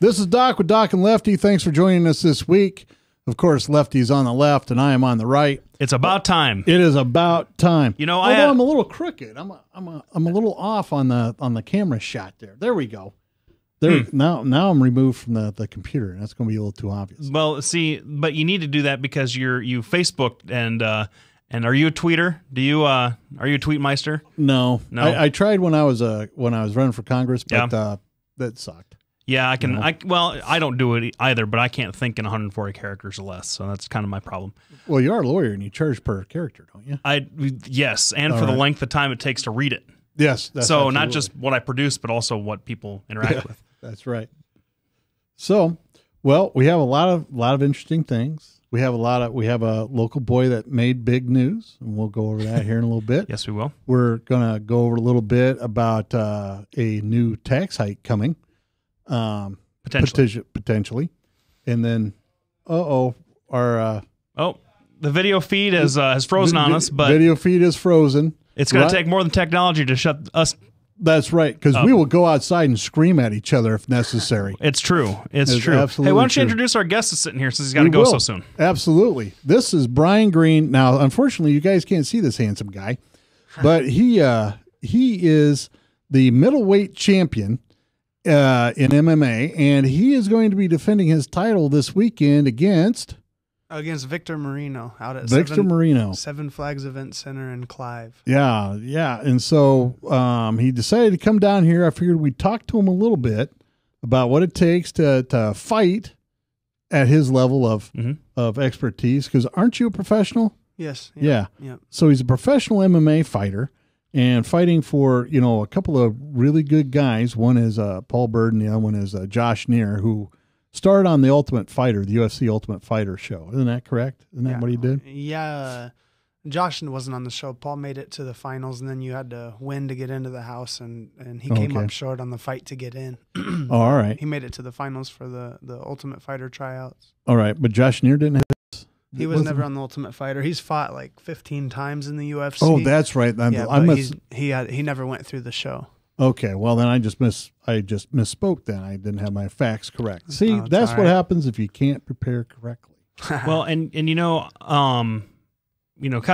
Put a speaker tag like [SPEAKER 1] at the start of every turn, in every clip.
[SPEAKER 1] This is Doc with Doc and Lefty. Thanks for joining us this week. Of course, Lefty's on the left and I am on the right.
[SPEAKER 2] It's about time.
[SPEAKER 1] It is about time.
[SPEAKER 2] You know,
[SPEAKER 1] although I'm a little crooked. I'm a little off on the camera shot there. There we go. There now I'm removed from the computer, and that's going to be a little too obvious.
[SPEAKER 2] Well, see, but you need to do that because you Facebooked and are you a tweeter? Do you are you a tweetmeister?
[SPEAKER 1] No. I tried when I was running for Congress, but that sucked.
[SPEAKER 2] Yeah, I can. I don't do it either, but I can't think in 140 characters or less, so that's kind of my problem.
[SPEAKER 1] Well, you are a lawyer and you charge per character, don't you?
[SPEAKER 2] Yes, and for the length of time it takes to read it.
[SPEAKER 1] Yes, that's
[SPEAKER 2] so not just what I produce, but also what people interact with.
[SPEAKER 1] That's right. So, well, we have a lot of interesting things. We have a local boy that made big news, and we'll go over that here in a little bit.
[SPEAKER 2] Yes, we will.
[SPEAKER 1] We're gonna go over a little bit about a new tax hike coming, potentially, and then
[SPEAKER 2] the video feed has frozen on us, but
[SPEAKER 1] video feed is frozen.
[SPEAKER 2] It's going to take more than technology to shut us.
[SPEAKER 1] That's right, because we will go outside and scream at each other if necessary.
[SPEAKER 2] It's true. It's true.
[SPEAKER 1] Absolutely.
[SPEAKER 2] Hey, why don't you introduce our guest that's sitting here since he's got to go so soon?
[SPEAKER 1] Absolutely. This is Brian Green. Now, unfortunately, you guys can't see this handsome guy, but he is the middleweight champion in MMA, and he is going to be defending his title this weekend against
[SPEAKER 3] Victor Marino out at Seven Flags Event Center in Clive.
[SPEAKER 1] Yeah. And so he decided to come down here. I figured we'd talk to him a little bit about what it takes to fight at his level of expertise. Because aren't you a professional?
[SPEAKER 3] Yes.
[SPEAKER 1] Yeah.
[SPEAKER 3] Yep.
[SPEAKER 1] So he's a professional MMA fighter and fighting for, a couple of really good guys. One is Paul Bird and the other one is Josh Neer, who starred on the Ultimate Fighter, the UFC Ultimate Fighter show. Isn't that correct? Isn't that what he did?
[SPEAKER 3] Yeah. Josh wasn't on the show. Paul made it to the finals, and then you had to win to get into the house, and he came up short on the fight to get in.
[SPEAKER 1] All right.
[SPEAKER 3] He made it to the finals for the Ultimate Fighter tryouts.
[SPEAKER 1] All right, but Josh Neer didn't have this?
[SPEAKER 3] He was never on the Ultimate Fighter. He's fought like 15 times in the UFC.
[SPEAKER 1] Oh, that's right.
[SPEAKER 3] He never went through the show.
[SPEAKER 1] Okay, well then I just misspoke. Then I didn't have my facts correct. See, that's what happens if you can't prepare correctly.
[SPEAKER 2] Well, and kind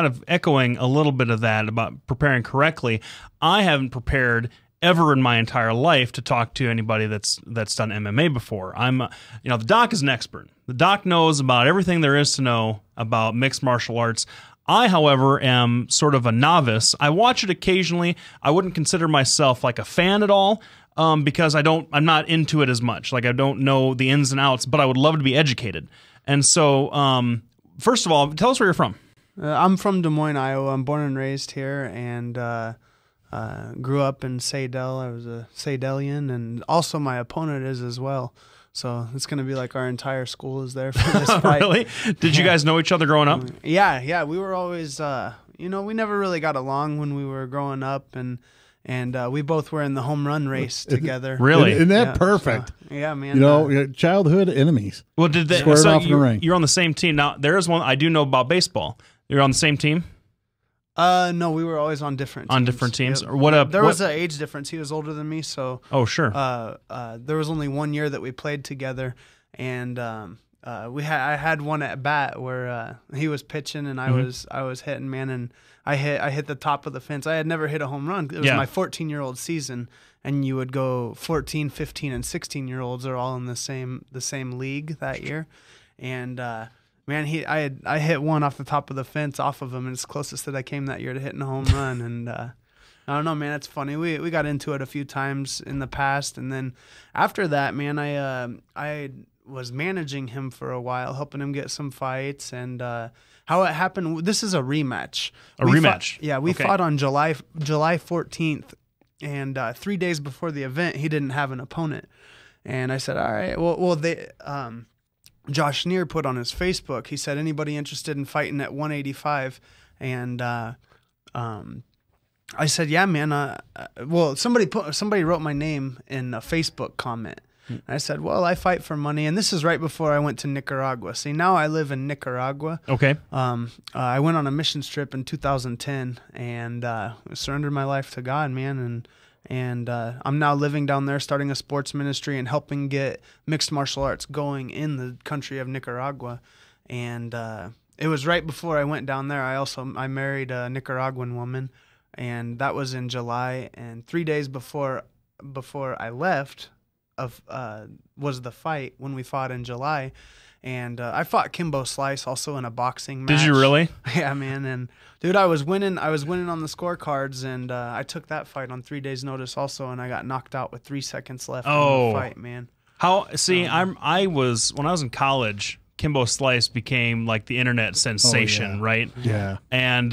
[SPEAKER 2] of echoing a little bit of that about preparing correctly. I haven't prepared ever in my entire life to talk to anybody that's done MMA before. The Doc is an expert. The Doc knows about everything there is to know about mixed martial arts. I, however, am sort of a novice. I watch it occasionally. I wouldn't consider myself like a fan at all because I'm not into it as much. Like I don't know the ins and outs, but I would love to be educated. And so, first of all, tell us where you're from.
[SPEAKER 3] I'm from Des Moines, Iowa. I'm born and raised here, and grew up in Saydel. I was a Saydelian, and also my opponent is as well. So it's going to be like our entire school is there for this fight.
[SPEAKER 2] Really? Did you guys know each other growing up?
[SPEAKER 3] Yeah. We were always, we never really got along when we were growing up, and we both were in the home run race together.
[SPEAKER 2] Really?
[SPEAKER 1] Isn't that perfect?
[SPEAKER 3] So, yeah, man.
[SPEAKER 1] Childhood enemies.
[SPEAKER 2] Well, did they? So you're on the same team now. There is one I do know about baseball. You're on the same team.
[SPEAKER 3] No, we were always on different teams.
[SPEAKER 2] On different teams?
[SPEAKER 3] Yep.
[SPEAKER 2] Or
[SPEAKER 3] there was an age difference. He was older than me, so...
[SPEAKER 2] Oh, sure.
[SPEAKER 3] There was only 1 year that we played together, and I had one at bat where he was pitching and I was hitting, man, and I hit the top of the fence. I had never hit a home run. It was my 14-year-old season, and you would go 14, 15, and 16-year-olds are all in the same league that year, and... Man, I hit one off the top of the fence off of him, and it's closest that I came that year to hitting a home run. And I don't know, man, it's funny. We got into it a few times in the past, and then after that, man, I was managing him for a while, helping him get some fights. And how it happened, this is a rematch. We fought on July 14th, and 3 days before the event, he didn't have an opponent. And I said, all right, well, Josh Neer put on his Facebook, he said, anybody interested in fighting at 185? And I said, yeah, man. Somebody wrote my name in a Facebook comment. And I said, well, I fight for money. And this is right before I went to Nicaragua. See, now I live in Nicaragua.
[SPEAKER 2] Okay.
[SPEAKER 3] I went on a missions trip in 2010 and surrendered my life to God, man. And I'm now living down there, starting a sports ministry and helping get mixed martial arts going in the country of Nicaragua. And it was right before I went down there. I married a Nicaraguan woman, and that was in July. And 3 days before I left was the fight when we fought in July. And I fought Kimbo Slice also in a boxing match.
[SPEAKER 2] Did you really?
[SPEAKER 3] Yeah, man. And dude, I was winning on the scorecards, and I took that fight on 3 days' notice also, and I got knocked out with 3 seconds left in the fight, man.
[SPEAKER 2] I was when I was in college, Kimbo Slice became like the internet sensation, right?
[SPEAKER 1] Yeah.
[SPEAKER 2] And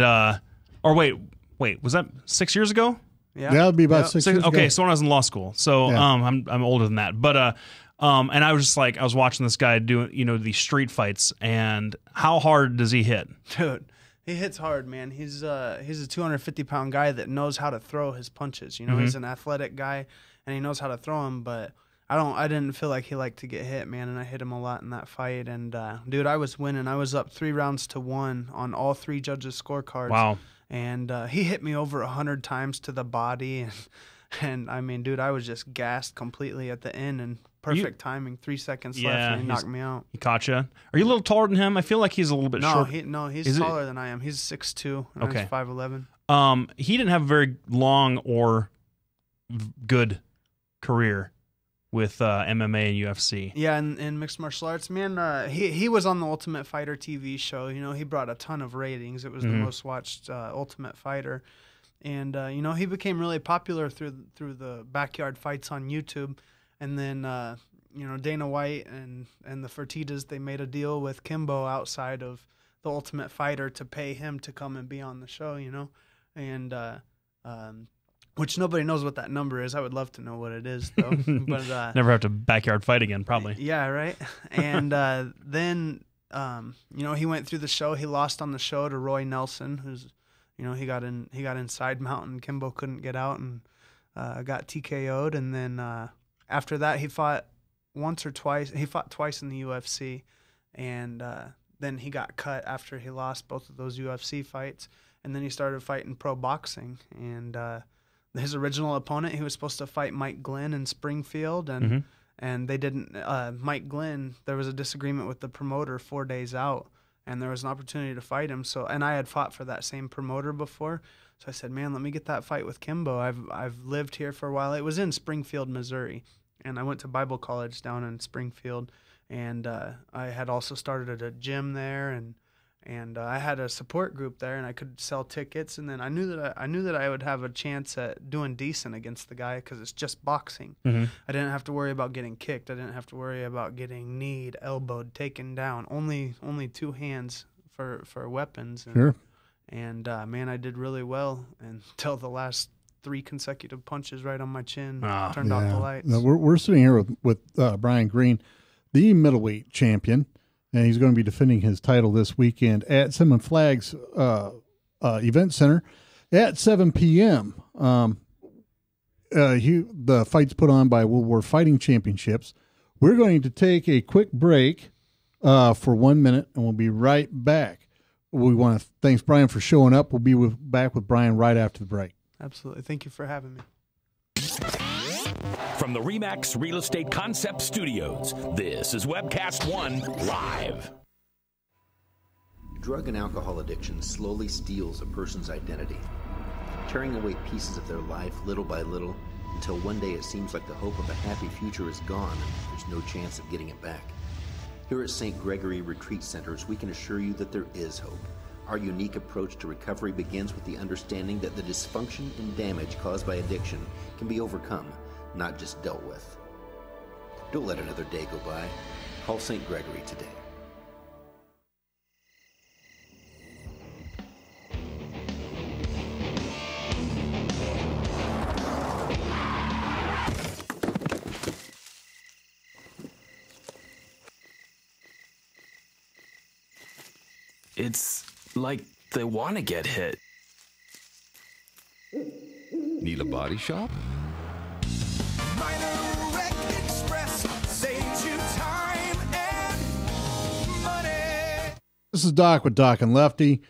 [SPEAKER 2] wait, was that 6 years ago?
[SPEAKER 3] Yeah,
[SPEAKER 1] that would be about 6 years ago.
[SPEAKER 2] Okay, so when I was in law school, so
[SPEAKER 1] Yeah.
[SPEAKER 2] I'm older than that, but and I was just like, I was watching this guy doing, these street fights, and how hard does he hit?
[SPEAKER 3] Dude, he hits hard, man. He's a 250-pound guy that knows how to throw his punches. He's an athletic guy, and he knows how to throw them. But I didn't feel like he liked to get hit, man. And I hit him a lot in that fight. And dude, I was winning. I was up 3 rounds to 1 on all 3 judges' scorecards.
[SPEAKER 2] Wow.
[SPEAKER 3] And he hit me over 100 times to the body, and I mean, dude, I was just gassed completely at the end, and perfect timing, 3 seconds left, and he knocked me out.
[SPEAKER 2] He caught you. Are you a little taller than him? I feel like he's a little bit short.
[SPEAKER 3] He's taller than I am. He's 6'2", and
[SPEAKER 2] Okay.
[SPEAKER 3] I'm 5'11".
[SPEAKER 2] He didn't have a very long or good career with MMA and UFC.
[SPEAKER 3] Yeah, in mixed martial arts, man. He was on the Ultimate Fighter TV show. He brought a ton of ratings. It was the most watched Ultimate Fighter, and he became really popular through the backyard fights on YouTube. And then Dana White and the Fertitas, they made a deal with Kimbo outside of the Ultimate Fighter to pay him to come and be on the show. And which nobody knows what that number is. I would love to know what it is, though. But
[SPEAKER 2] never have to backyard fight again, probably.
[SPEAKER 3] Yeah, right. And then he went through the show. He lost on the show to Roy Nelson, who's he got inside mount, and Kimbo couldn't get out and got TKO'd. And then after that, he fought once or twice. He fought twice in the UFC, and then he got cut after he lost both of those UFC fights. And then he started fighting pro boxing, and his original opponent, he was supposed to fight Mike Glenn in Springfield, and they didn't. Mike Glenn, there was a disagreement with the promoter 4 days out, and there was an opportunity to fight him. So, and I had fought for that same promoter before, so I said, "Man, let me get that fight with Kimbo. I've lived here for a while." It was in Springfield, Missouri, and I went to Bible college down in Springfield, and I had also started at a gym there, and I had a support group there, and I could sell tickets. And then I knew that I would have a chance at doing decent against the guy because it's just boxing. I didn't have to worry about getting kicked. I didn't have to worry about getting kneed, elbowed, taken down. Only 2 hands for weapons. And,
[SPEAKER 1] Sure.
[SPEAKER 3] And man, I did really well until the last 3 consecutive punches right on my chin turned off the lights.
[SPEAKER 1] No, we're sitting here with Brian Green, the middleweight champion. And he's going to be defending his title this weekend at Cinnamon Flags Event Center at 7 p.m. The fight's put on by World War Fighting Championships. We're going to take a quick break for 1 minute, and we'll be right back. We want to thanks Brian for showing up. We'll be back with Brian right after the break.
[SPEAKER 3] Absolutely. Thank you for having me.
[SPEAKER 4] From the RE/MAX Real Estate Concept Studios, this is Webcast One Live.
[SPEAKER 5] Drug and alcohol addiction slowly steals a person's identity, tearing away pieces of their life little by little until one day it seems like the hope of a happy future is gone and there's no chance of getting it back. Here at St. Gregory Retreat Centers, we can assure you that there is hope. Our unique approach to recovery begins with the understanding that the dysfunction and damage caused by addiction can be overcome, not just dealt with. Don't let another day go by. Call St. Gregory today.
[SPEAKER 6] It's like they want to get hit.
[SPEAKER 7] Need a body shop?
[SPEAKER 8] Minor Wreck Express saves you time and money.
[SPEAKER 1] This is Doc with Doc and Lefty.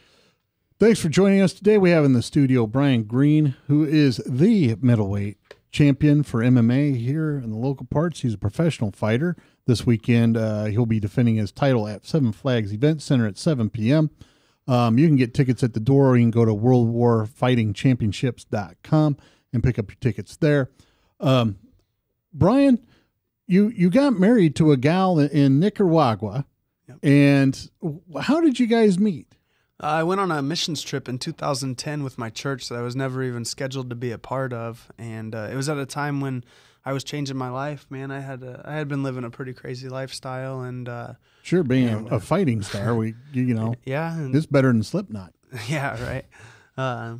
[SPEAKER 1] Thanks for joining us today. We have in the studio Brian Green, who is the middleweight champion for MMA here in the local parts. He's a professional fighter. This weekend, he'll be defending his title at Seven Flags Event Center at 7 p.m. You can get tickets at the door, or you can go to worldwarfightingchampionships.com and pick up your tickets there. Brian, you got married to a gal in Nicaragua,
[SPEAKER 3] Yep.
[SPEAKER 1] and how did you guys meet?
[SPEAKER 3] I went on a missions trip in 2010 with my church that I was never even scheduled to be a part of, and it was at a time when I was changing my life. Man, I had been living a pretty crazy lifestyle, and
[SPEAKER 1] Sure, being a fighting star,
[SPEAKER 3] yeah, and,
[SPEAKER 1] it's better than Slipknot.
[SPEAKER 3] yeah, right. I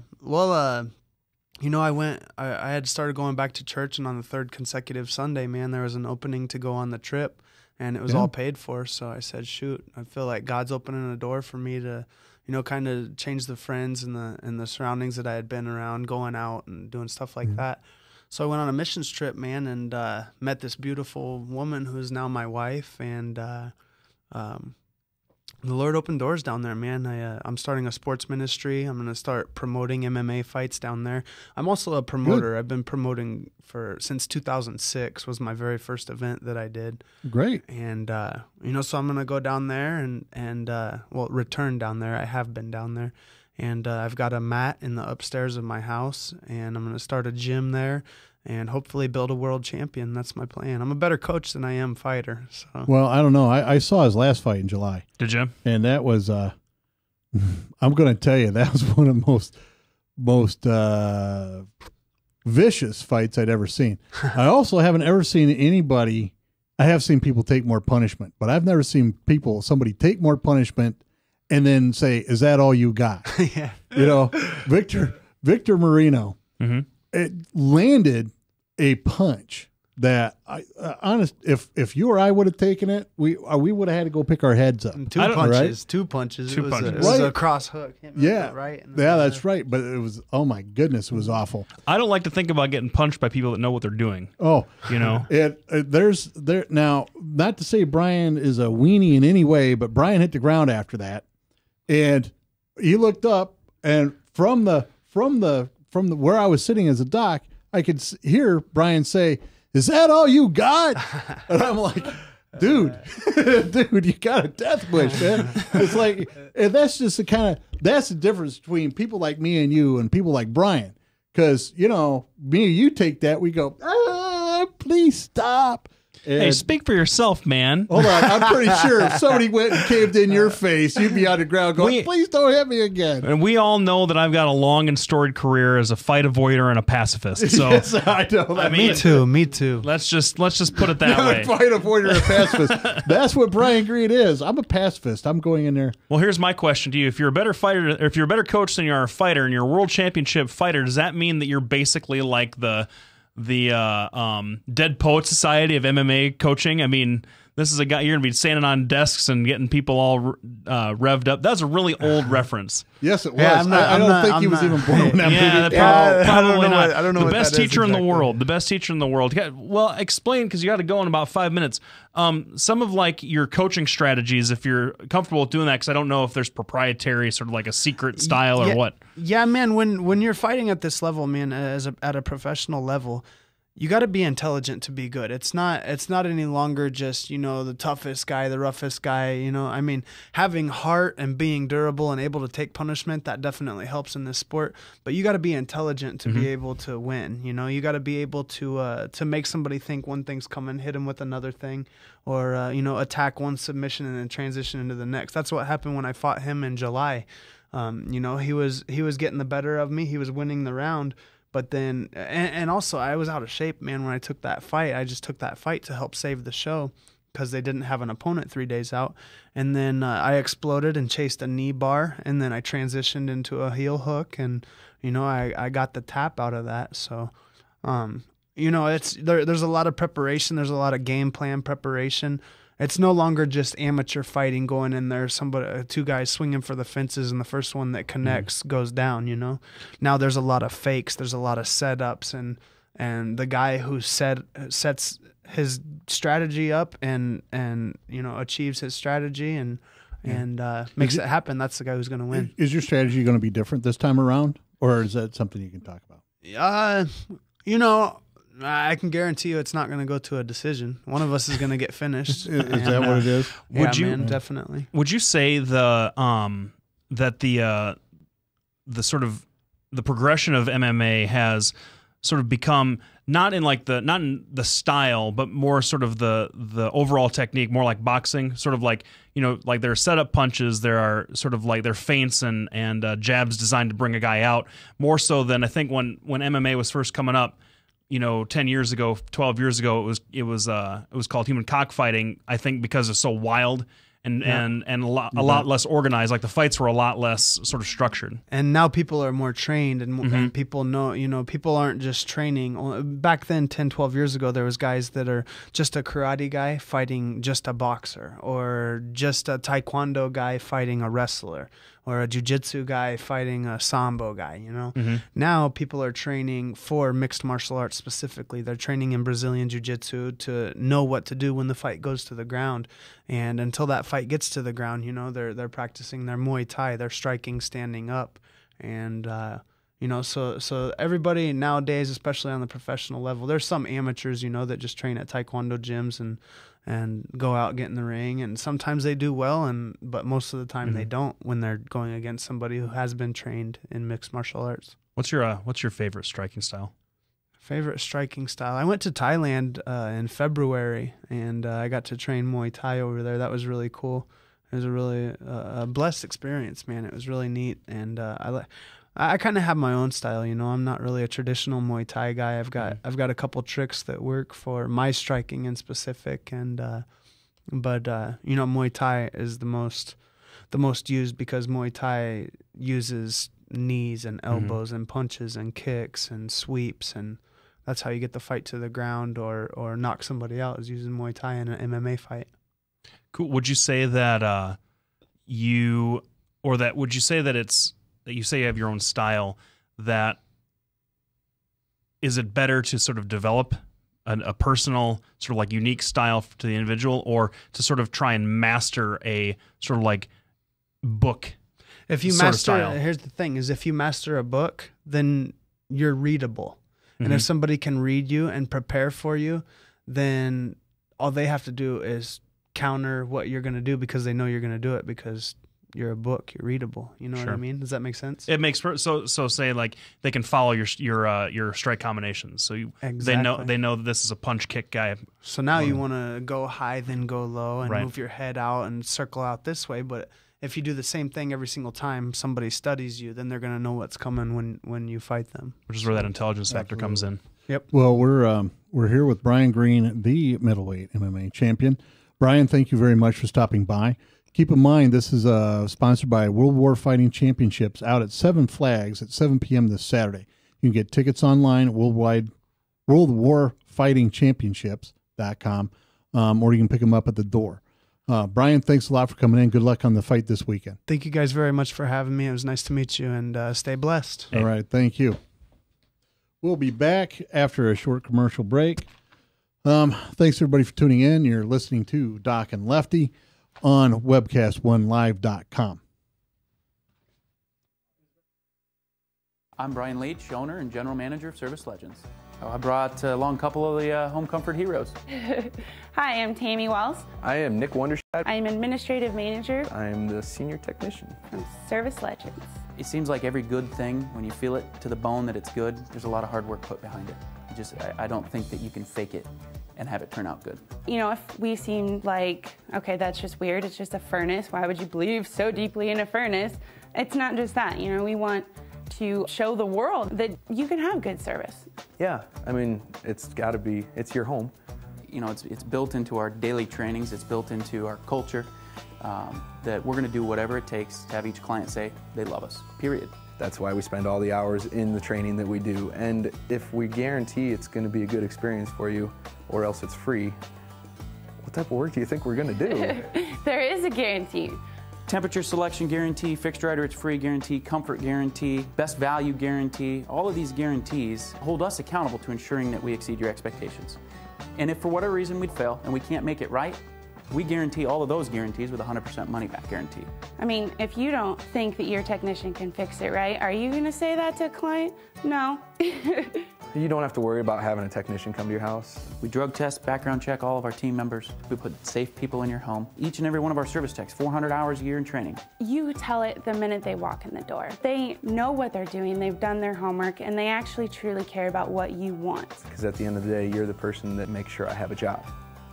[SPEAKER 3] had started going back to church, and on the third consecutive Sunday, man, there was an opening to go on the trip, and it was all paid for. So I said, shoot, I feel like God's opening a door for me to, kind of change the friends and the surroundings that I had been around, going out and doing stuff like that. So I went on a missions trip, man, and met this beautiful woman who is now my wife, and the Lord opened doors down there, man. I'm starting a sports ministry. I'm going to start promoting MMA fights down there. I'm also a promoter.
[SPEAKER 1] Good.
[SPEAKER 3] I've been promoting since 2006 was my very first event that I did.
[SPEAKER 1] Great.
[SPEAKER 3] And, so I'm going to go down there and return down there. I have been down there. And I've got a mat in the upstairs of my house, and I'm going to start a gym there and hopefully build a world champion. That's my plan. I'm a better coach than I am fighter. So.
[SPEAKER 1] Well, I don't know. I saw his last fight in July.
[SPEAKER 2] Did you?
[SPEAKER 1] And that was, I'm going to tell you, that was one of the most vicious fights I'd ever seen. I also haven't ever seen anybody, I have seen people take more punishment, but I've never seen somebody take more punishment and then say, is that all you got?
[SPEAKER 3] Yeah.
[SPEAKER 1] Victor Marino, it landed a punch that if you or I would have taken it, we would have had to go pick our heads up.
[SPEAKER 3] Two punches. It was a cross hook.
[SPEAKER 1] Yeah,
[SPEAKER 3] right.
[SPEAKER 1] Yeah, that's right. But it was, oh my goodness, it was awful.
[SPEAKER 2] I don't like to think about getting punched by people that know what they're doing.
[SPEAKER 1] Oh, now, not to say Brian is a weenie in any way, but Brian hit the ground after that, and he looked up, and from the where I was sitting as a doc, I could hear Brian say, "Is that all you got?" And I'm like, dude, you got a death wish, man. It's like, and that's just that's the difference between people like me and you and people like Brian. Because, me and you take that, we go, please stop. And
[SPEAKER 2] hey, speak for yourself, man.
[SPEAKER 1] Hold on. I'm pretty sure if somebody went and caved in your face, you'd be on the ground going, please don't hit me again.
[SPEAKER 2] And we all know that I've got a long and storied career as a fight avoider and a pacifist. So
[SPEAKER 1] yes, I know.
[SPEAKER 3] Me too.
[SPEAKER 2] Let's just put it that way.
[SPEAKER 1] Fight avoider and a pacifist. That's what Brian Green is. I'm a pacifist. I'm going in there.
[SPEAKER 2] Well, here's my question to you. If you're a better fighter, or if you're a better coach than you are a fighter and you're a world championship fighter, does that mean that you're basically like the Dead Poet Society of MMA coaching? I mean, this is a guy, you're going to be standing on desks and getting people all revved up. That's a really old reference.
[SPEAKER 1] Yes, it was.
[SPEAKER 3] Yeah,
[SPEAKER 1] I don't think he was even born when that movie.
[SPEAKER 2] Probably not.
[SPEAKER 3] I don't know
[SPEAKER 2] the
[SPEAKER 3] what
[SPEAKER 2] best
[SPEAKER 3] that is
[SPEAKER 2] teacher in the
[SPEAKER 3] exactly.
[SPEAKER 2] world. The best teacher in the world. Well, explain, because you got to go in about 5 minutes. Some of like your coaching strategies, if you're comfortable with doing that, because I don't know if there's proprietary sort of like a secret style or what.
[SPEAKER 3] Yeah, man. When you're fighting at this level, man, at a professional level, you got to be intelligent to be good. It's not any longer just, the toughest guy, the roughest guy, I mean, having heart and being durable and able to take punishment, that definitely helps in this sport, but you got to be intelligent to be able to win. You got to be able to make somebody think one thing's coming, hit him with another thing, or attack one submission and then transition into the next. That's what happened when I fought him in July. He was getting the better of me. He was winning the round. But then, and also I was out of shape, man, when I took that fight. I just took that fight to help save the show because they didn't have an opponent 3 days out. And then I exploded and chased a knee bar, and then I transitioned into a heel hook, and, I got the tap out of that. So, there's a lot of preparation. There's a lot of game plan preparation. It's no longer just amateur fighting going in there, two guys swinging for the fences, and the first one that connects goes down, Now there's a lot of fakes, there's a lot of setups, and the guy who sets his strategy up and achieves his strategy and and makes it happen, that's the guy who's going to win.
[SPEAKER 1] Is your strategy going to be different this time around, or is that something you can talk about?
[SPEAKER 3] You know, I can guarantee you it's not going to go to a decision. One of us is going to get finished.
[SPEAKER 1] Is that what it is?
[SPEAKER 2] Would you
[SPEAKER 3] definitely?
[SPEAKER 2] Would you say the sort of the progression of MMA has sort of become not in the style, but more sort of the overall technique, more like boxing, sort of like, you know, like there are setup punches, there are sort of like there are feints and jabs designed to bring a guy out, more so than I think when MMA was first coming up, you know, 10 years ago, 12 years ago, it was called human cockfighting, I think, because it's so wild and a lot less organized. Like the fights were a lot less sort of structured.
[SPEAKER 3] And now people are more trained, and people know, you know, people aren't just training. Back then, 10, 12 years ago, there was guys that are just a karate guy fighting just a boxer, or just a taekwondo guy fighting a wrestler, or a jiu-jitsu guy fighting a sambo guy, you know? Now people are training for mixed martial arts specifically. They're training in Brazilian jiu-jitsu to know what to do when the fight goes to the ground. And until that fight gets to the ground, you know, they're practicing their Muay Thai, they're striking standing up. And, you know, so everybody nowadays, especially on the professional level, there's some amateurs, you know, that just train at taekwondo gyms and go out, get in the ring, and sometimes they do well, but most of the time they don't when they're going against somebody who has been trained in mixed martial arts.
[SPEAKER 2] What's your favorite striking style?
[SPEAKER 3] Favorite striking style? I went to Thailand in February, and I got to train Muay Thai over there. That was really cool. It was a really blessed experience, man. It was really neat, and I kind of have my own style, you know. I'm not really a traditional Muay Thai guy. I've got a couple tricks that work for my striking in specific, and but you know, Muay Thai is the most used because Muay Thai uses knees and elbows and punches and kicks and sweeps, and that's how you get the fight to the ground or knock somebody out, is using Muay Thai in an MMA fight.
[SPEAKER 2] Cool. Would you say that would you say that it's that you say you have your own style, that is it better to sort of develop a personal sort of like unique style to the individual, or to sort of try and master a sort of like book?
[SPEAKER 3] If you master, here's the thing, is if you master a book, then you're readable. And if somebody can read you and prepare for you, then all they have to do is counter what you're going to do, because they know you're going to do it because you're a book, you're readable. You know what I mean? Does that make sense?
[SPEAKER 2] It makes so say like they can follow your strike combinations. So they know that this is a punch kick guy.
[SPEAKER 3] So now you want to go high, then go low, and move your head out and circle out this way. But if you do the same thing every single time somebody studies you, then they're going to know what's coming when you fight them.
[SPEAKER 2] Which is where that intelligence factor comes in.
[SPEAKER 3] Yep.
[SPEAKER 1] Well, we're here with Brian Green, the middleweight MMA champion. Brian, thank you very much for stopping by. Keep in mind, this is sponsored by World War Fighting Championships out at Seven Flags at 7 p.m. this Saturday. You can get tickets online at worldwarfightingchampionships.com, or you can pick them up at the door. Brian, thanks a lot for coming in. Good luck on the fight this weekend.
[SPEAKER 3] Thank you guys very much for having me. It was nice to meet you, and stay blessed.
[SPEAKER 1] All right, thank you. We'll be back after a short commercial break. Thanks everybody for tuning in. You're listening to Doc and Lefty on webcast1live.com.
[SPEAKER 9] I'm Brian Leach, owner and general manager of Service Legends. I brought along a couple of the home comfort heroes.
[SPEAKER 10] Hi, I'm Tammy Wells.
[SPEAKER 11] I am Nick Wondershad.
[SPEAKER 10] I'm administrative manager.
[SPEAKER 11] I'm the senior technician
[SPEAKER 10] from Service Legends.
[SPEAKER 9] It seems like every good thing, when you feel it to the bone that it's good, there's a lot of hard work put behind it. I don't think that you can fake it and have it turn out good.
[SPEAKER 10] You know, if we seem like, okay, that's just weird, it's just a furnace, why would you believe so deeply in a furnace? It's not just that, you know, we want to show the world that you can have good service.
[SPEAKER 11] Yeah, I mean, it's gotta be, it's your home.
[SPEAKER 9] You know, it's built into our daily trainings, it's built into our culture, that we're gonna do whatever it takes to have each client say they love us, period.
[SPEAKER 11] That's why we spend all the hours in the training that we do. And if we guarantee it's gonna be a good experience for you, or else it's free, what type of work do you think we're gonna do?
[SPEAKER 10] There is a guarantee.
[SPEAKER 9] Temperature selection guarantee, fixed right or it's free guarantee, comfort guarantee, best value guarantee. All of these guarantees hold us accountable to ensuring that we exceed your expectations. And if for whatever reason we'd fail and we can't make it right, We guarantee all of those guarantees with a 100% money-back guarantee.
[SPEAKER 10] I mean, if you don't think that your technician can fix it right, are you going to say that to a client? No.
[SPEAKER 11] You don't have to worry about having a technician come to your house.
[SPEAKER 9] We drug test, background check all of our team members. We put safe people in your home. Each and every one of our service techs, 400 hours a year in training.
[SPEAKER 10] You tell it the minute they walk in the door. They know what they're doing, they've done their homework, and they actually truly care about what you want.
[SPEAKER 11] Because at the end of the day, you're the person that makes sure I have a job.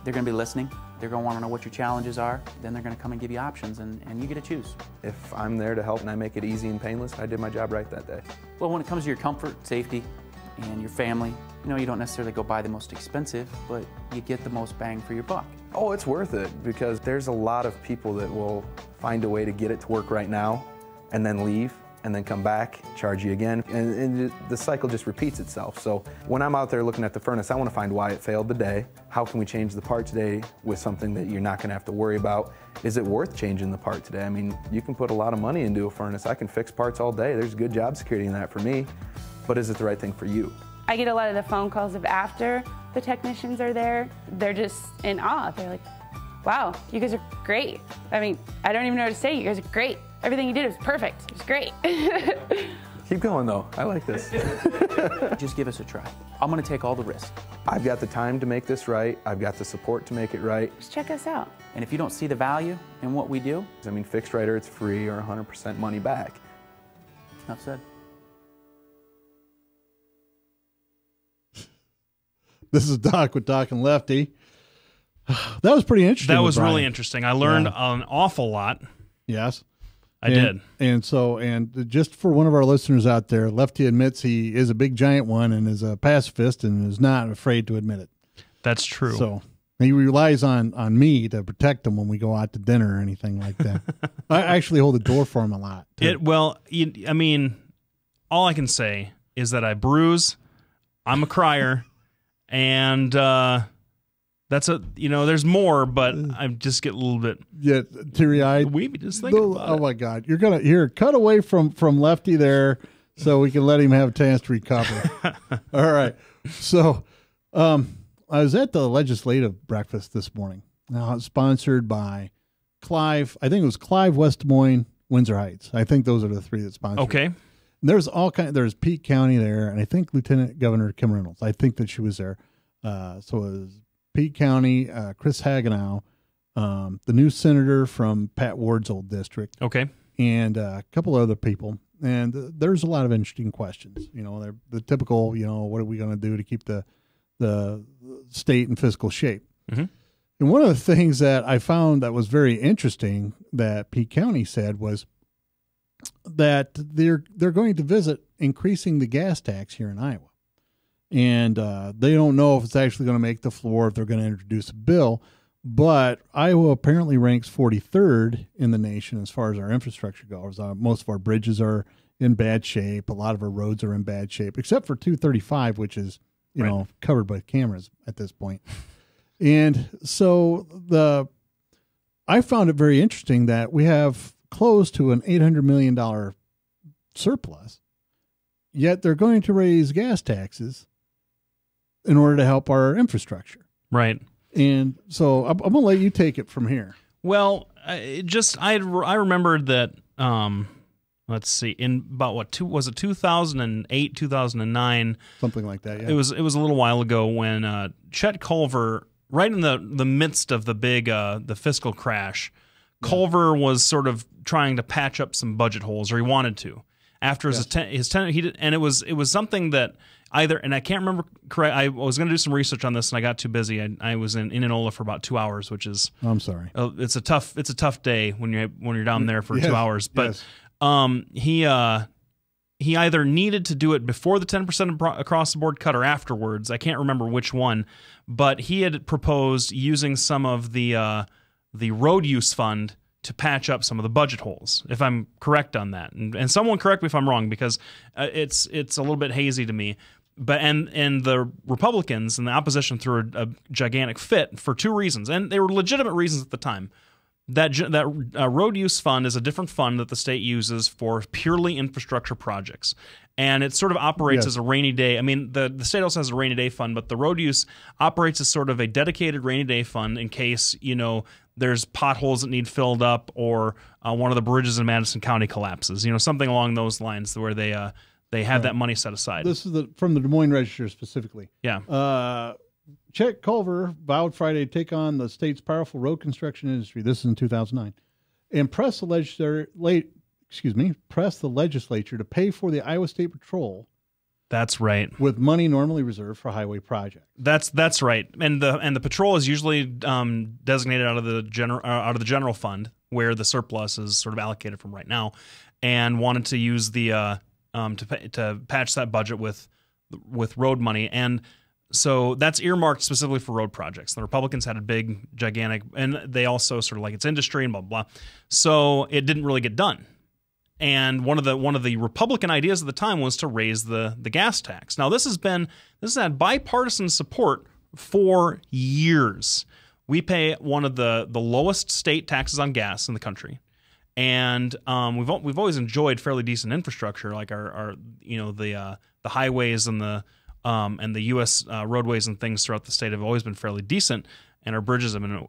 [SPEAKER 9] They're going to be listening. They're going to want to know what your challenges are. Then they're going to come and give you options, and you get to choose.
[SPEAKER 11] If I'm there to help and I make it easy and painless, I did my job right that day.
[SPEAKER 9] Well, when it comes to your comfort, safety, and your family, you don't necessarily go buy the most expensive, but you get the most bang for your buck.
[SPEAKER 11] Oh, it's worth it, because there's a lot of people that will find a way to get it to work right now and then leave and then come back, charge you again, and the cycle just repeats itself. So when I'm out there looking at the furnace, I want to find why it failed today. How can we change the part today with something that you're not going to have to worry about? Is it worth changing the part today? I mean, you can put a lot of money into a furnace. I can fix parts all day. There's good job security in that for me. But is it the right thing for you?
[SPEAKER 10] I get a lot of the phone calls of after the technicians are there. They're just in awe. They're like, wow, you guys are great. I mean, I don't even know what to say. You guys are great. Everything you did was perfect. It was great.
[SPEAKER 11] Keep going, though. I like this.
[SPEAKER 9] Just give us a try. I'm going to take all the risk.
[SPEAKER 11] I've got the time to make this right. I've got the support to make it right.
[SPEAKER 10] Just check us out.
[SPEAKER 9] And if you don't see the value in what we do,
[SPEAKER 11] I mean, fixed right or it's free or 100% money back.
[SPEAKER 9] Enough said.
[SPEAKER 1] This is Doc with Doc and Lefty. That was pretty interesting.
[SPEAKER 2] That was really interesting. I learned an awful lot.
[SPEAKER 1] Yes.
[SPEAKER 2] I did.
[SPEAKER 1] And just for one of our listeners out there, Lefty admits he is a big giant one and is a pacifist and is not afraid to admit it.
[SPEAKER 2] That's true.
[SPEAKER 1] So he relies on me to protect him when we go out to dinner or anything like that. I actually hold the door for him a lot.
[SPEAKER 2] I mean, all I can say is that I bruise, I'm a crier, and that's there's more, but I just get a little bit
[SPEAKER 1] teary-eyed.
[SPEAKER 2] Weepy just thinking about it.
[SPEAKER 1] My God. You're going to cut away from Lefty there so we can let him have a chance to recover. All right. So I was at the legislative breakfast this morning. Now, it's sponsored by Clive. I think it was Clive, West Des Moines, Windsor Heights. I think those are the three that sponsored.
[SPEAKER 2] Okay.
[SPEAKER 1] And there's there's Peake County there, and I think Lieutenant Governor Kim Reynolds. I think that she was there. So it was Peake County, Chris Hagenow, the new senator from Pat Ward's old district.
[SPEAKER 2] Okay.
[SPEAKER 1] And a couple other people. And there's a lot of interesting questions. They're the typical, what are we going to do to keep the state in fiscal shape?
[SPEAKER 2] Mm-hmm.
[SPEAKER 1] And one of the things that I found that was very interesting that Peake County said was that they're going to visit increasing the gas tax here in Iowa. And they don't know if it's actually going to make the floor, if they're going to introduce a bill. But Iowa apparently ranks 43rd in the nation as far as our infrastructure goes. Most of our bridges are in bad shape. A lot of our roads are in bad shape, except for 235, which is, covered by cameras at this point. And so I found it very interesting that we have close to an $800 million surplus, yet they're going to raise gas taxes in order to help our infrastructure.
[SPEAKER 2] Right.
[SPEAKER 1] And so I'm going to let you take it from here.
[SPEAKER 2] Well, I remembered that, let's see, in about 2008, 2009?
[SPEAKER 1] Something like that, yeah.
[SPEAKER 2] It was a little while ago when Chet Culver, right in the midst of the big, the fiscal crash, Culver was sort of trying to patch up some budget holes, or he wanted to. After his tenure, he did, and it was something that either, and I can't remember correct. I was going to do some research on this, and I got too busy. I was in Inola for about 2 hours, which is
[SPEAKER 1] I'm sorry.
[SPEAKER 2] It's a tough day when you're down there for 2 hours. But he either needed to do it before the 10% across the board cut or afterwards. I can't remember which one, but he had proposed using some of the road use fund to patch up some of the budget holes, if I'm correct on that. And someone correct me if I'm wrong, because it's a little bit hazy to me. But and the Republicans and the opposition threw a gigantic fit for two reasons, and they were legitimate reasons at the time. that road use fund is a different fund that the state uses for purely infrastructure projects, and it sort of operates as a rainy day. I mean, the state also has a rainy day fund, but the road use operates as sort of a dedicated rainy day fund in case there's potholes that need filled up, or one of the bridges in Madison County collapses. Something along those lines, where they have that money set aside.
[SPEAKER 1] This is from the Des Moines Register specifically.
[SPEAKER 2] Yeah.
[SPEAKER 1] Chet Culver vowed Friday to take on the state's powerful road construction industry. This is in 2009, and press the legislature to pay for the Iowa State Patrol.
[SPEAKER 2] That's right.
[SPEAKER 1] With money normally reserved for highway projects.
[SPEAKER 2] That's right. And the patrol is usually designated out of the general fund, where the surplus is sort of allocated from right now, and wanted to use the to patch that budget with road money. And so that's earmarked specifically for road projects. The Republicans had a big, gigantic, and they also sort of like it's industry and blah, blah, blah. So it didn't really get done. And one of the Republican ideas at the time was to raise the gas tax. Now this has had bipartisan support for years. We pay one of the lowest state taxes on gas in the country, and we've always enjoyed fairly decent infrastructure, like our the highways and the U.S. roadways and things throughout the state have always been fairly decent, and our bridges have been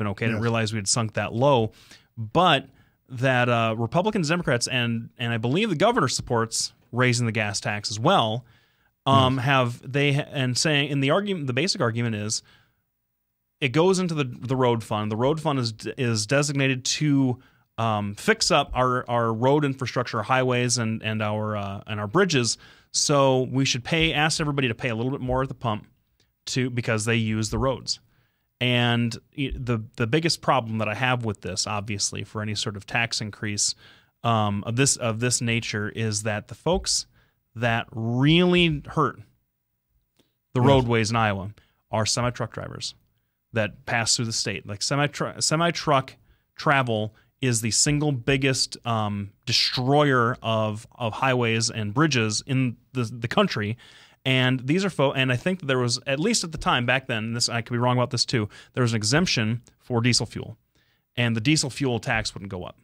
[SPEAKER 2] okay. I didn't realize we had sunk that low, but that Republicans, Democrats, and I believe the governor supports raising the gas tax as well. Saying in the argument, the basic argument is it goes into the road fund. The road fund is designated to fix up our road infrastructure, our highways, and our bridges. So we should ask everybody to pay a little bit more at the pump because they use the roads. And the biggest problem that I have with this, obviously, for any sort of tax increase of this nature, is that the folks that really hurt the roadways in Iowa are semi-truck drivers that pass through the state. Like semi-truck travel is the single biggest destroyer of highways and bridges in the country. And these are and I think that there was, at least at the time back then, I could be wrong about this too, there was an exemption for diesel fuel, and the diesel fuel tax wouldn't go up.